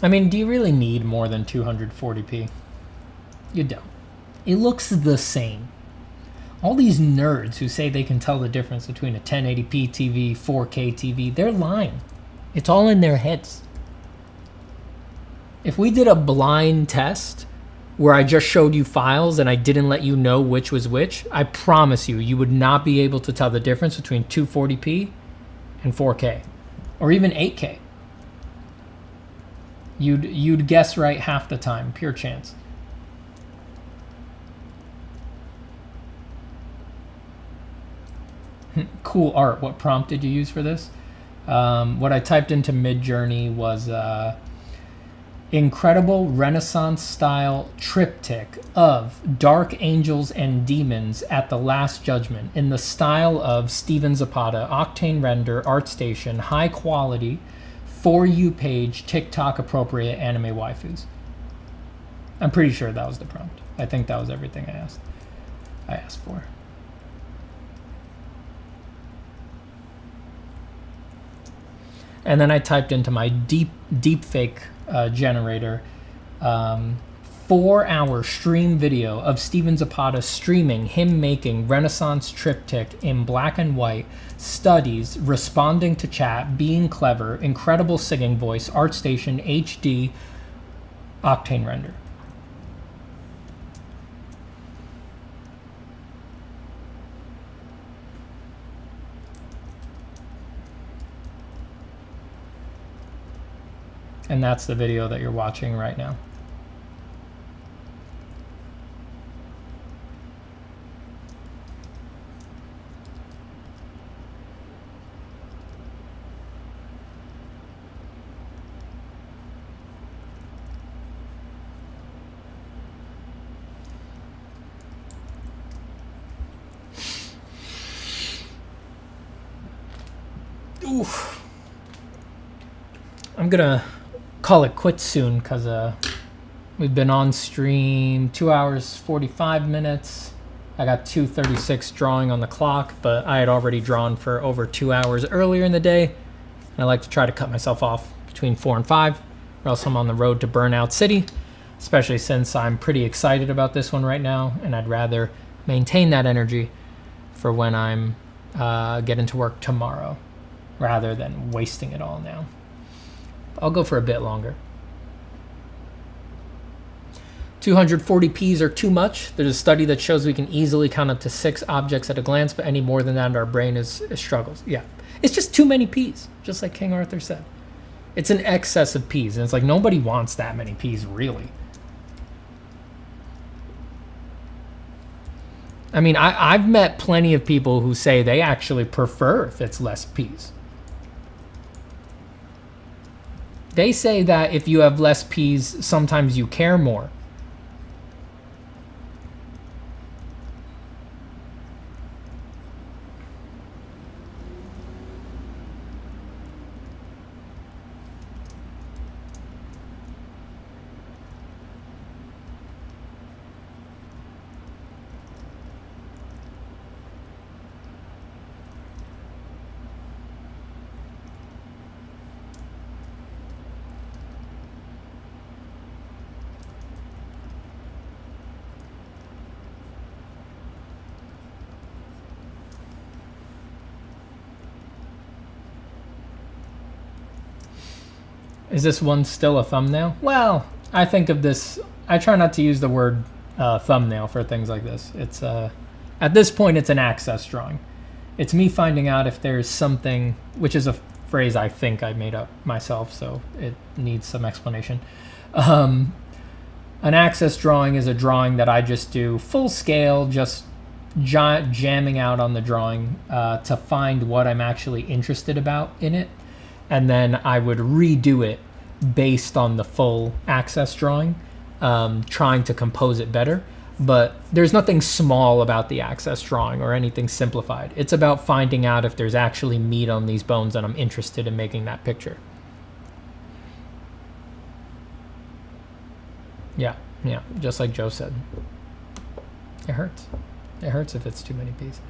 I mean, do you really need more than 240p? You don't. It looks the same. All these nerds who say they can tell the difference between a 1080p TV, 4K TV, they're lying. It's all in their heads. If we did a blind test where I just showed you files and I didn't let you know which was which, I promise you, you would not be able to tell the difference between 240p and 4K, or even 8K. You'd guess right half the time, pure chance. Cool art. What prompt did you use for this? What I typed into Midjourney was incredible Renaissance-style triptych of dark angels and demons at the Last Judgment in the style of Steven Zapata, Octane Render, ArtStation, high quality, For You page, TikTok appropriate anime waifus. I'm pretty sure that was the prompt. I think that was everything I asked for. And then I typed into my deepfake generator 4-hour stream video of Steven Zapata streaming him making Renaissance triptych in black and white, studies, responding to chat, being clever, incredible singing voice, ArtStation, HD, Octane Render. And that's the video that you're watching right now. Oof. I'm gonna call it quits soon because we've been on stream 2 hours 45 minutes. I got 2:36 drawing on the clock, but I had already drawn for over 2 hours earlier in the day. And I like to try to cut myself off between 4 and 5, or else I'm on the road to Burnout City, especially since I'm pretty excited about this one right now, and I'd rather maintain that energy for when I'm getting to work tomorrow, rather than wasting it all now. I'll go for a bit longer. 240 Ps are too much. There's a study that shows we can easily count up to 6 objects at a glance, but any more than that, our brain is struggles. Yeah, it's just too many Ps, just like King Arthur said. It's an excess of Ps, and it's like nobody wants that many Ps, really. I mean, I've met plenty of people who say they actually prefer if it's less Ps. They say that if you have less Ps, sometimes you care more. Is this one still a thumbnail? Well, I think of this, I try not to use the word thumbnail for things like this. It's at this point, it's an access drawing. It's me finding out if there's something, which is a phrase I think I made up myself, so it needs some explanation. An access drawing is a drawing that I just do full scale, just jamming out on the drawing to find what I'm actually interested about in it. And then I would redo it based on the full access drawing, trying to compose it better. But there's nothing small about the access drawing or anything simplified. It's about finding out if there's actually meat on these bones and I'm interested in making that picture. Yeah, just like Joe said. It hurts. It hurts if it's too many Ps.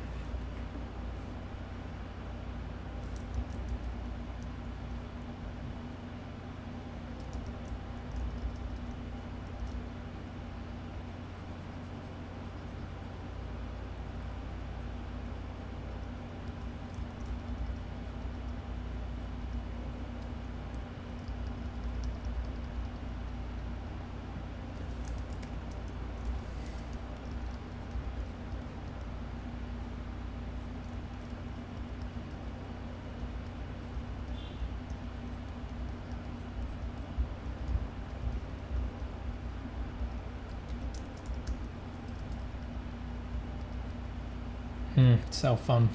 So fun.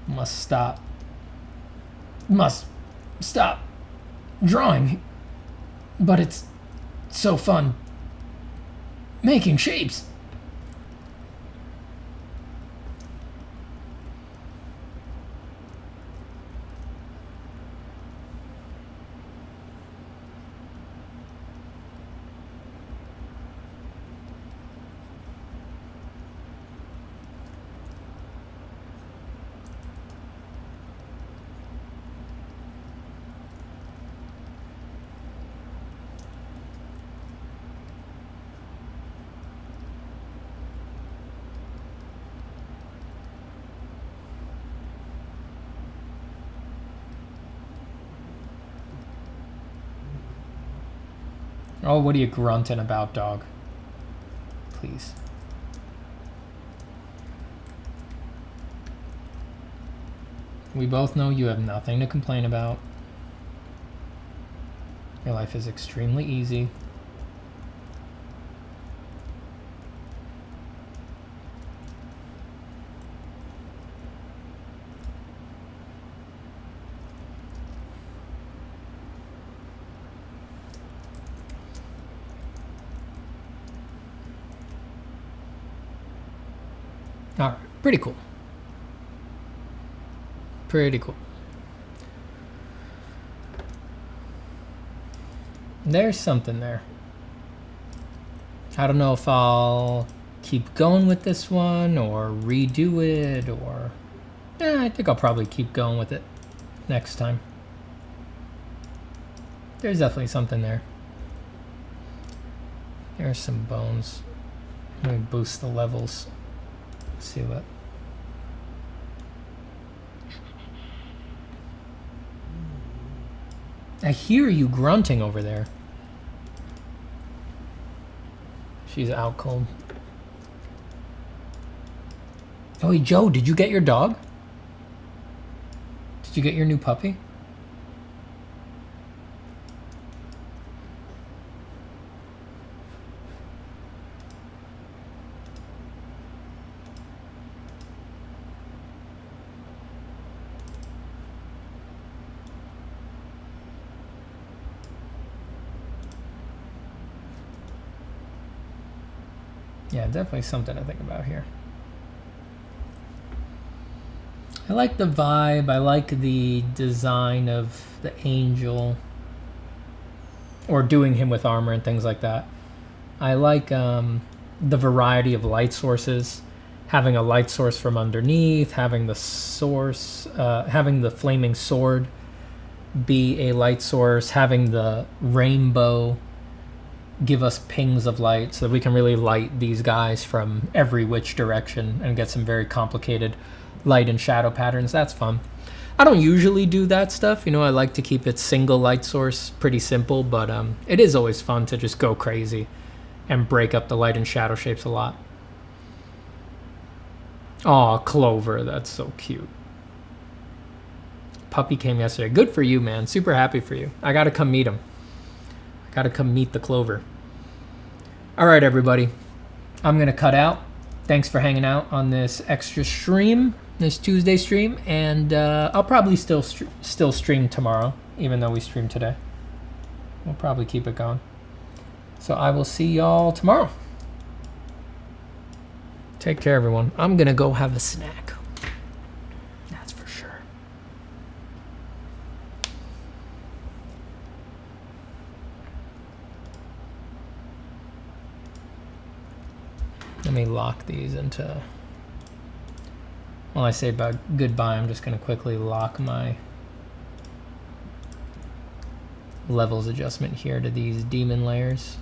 Must stop drawing, but it's so fun making shapes. Oh, what are you grunting about, dog? Please. We both know you have nothing to complain about. Your life is extremely easy. All right, pretty cool. Pretty cool. There's something there. I don't know if I'll keep going with this one or redo it, or I think I'll probably keep going with it next time. There's definitely something there. There's some bones. Let me boost the levels. Let's see what. I hear you grunting over there. She's out cold. Oh, hey, Joe, did you get your dog? Did you get your new puppy? Yeah, definitely something to think about here. I like the vibe. I like the design of the angel, or doing him with armor and things like that. I like the variety of light sources, having a light source from underneath, having the source, having the flaming sword be a light source, having the rainbow give us pings of light so that we can really light these guys from every which direction and get some very complicated light and shadow patterns. That's fun. I don't usually do that stuff, you know. I like to keep it single light source, pretty simple, but it is always fun to just go crazy and break up the light and shadow shapes a lot. Aw, Clover, that's so cute. Puppy came yesterday. Good for you, man. Super happy for you. I gotta come meet him. Gotta come meet the Clover. All right, everybody. I'm gonna cut out. Thanks for hanging out on this extra stream, this Tuesday stream, and I'll probably still stream tomorrow, even though we streamed today. We'll probably keep it going. So I will see y'all tomorrow. Take care, everyone. I'm gonna go have a snack. That's for sure. Let me lock these into... While I say goodbye, I'm just going to quickly lock my levels adjustment here to these demon layers.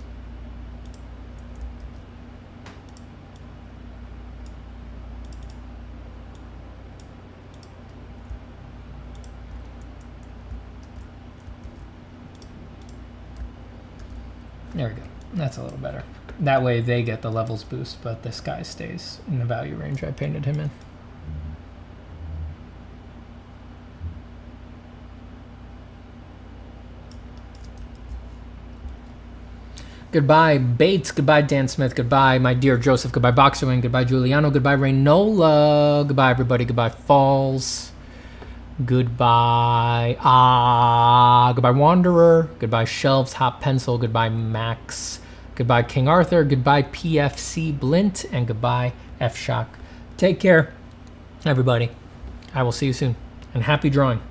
There we go. That's a little better. That way they get the levels boost, but this guy stays in the value range I painted him in. Goodbye, Bates. Goodbye, Dan Smith. Goodbye, my dear Joseph. Goodbye, Boxerwing. Goodbye, Giuliano. Goodbye, Raynola. Goodbye, everybody. Goodbye, Falls. Goodbye, goodbye, Wanderer. Goodbye, Shelves, Hot Pencil. Goodbye, Max. Goodbye, King Arthur. Goodbye, PFC Blint. And goodbye, F-Shock. Take care, everybody. I will see you soon. And happy drawing.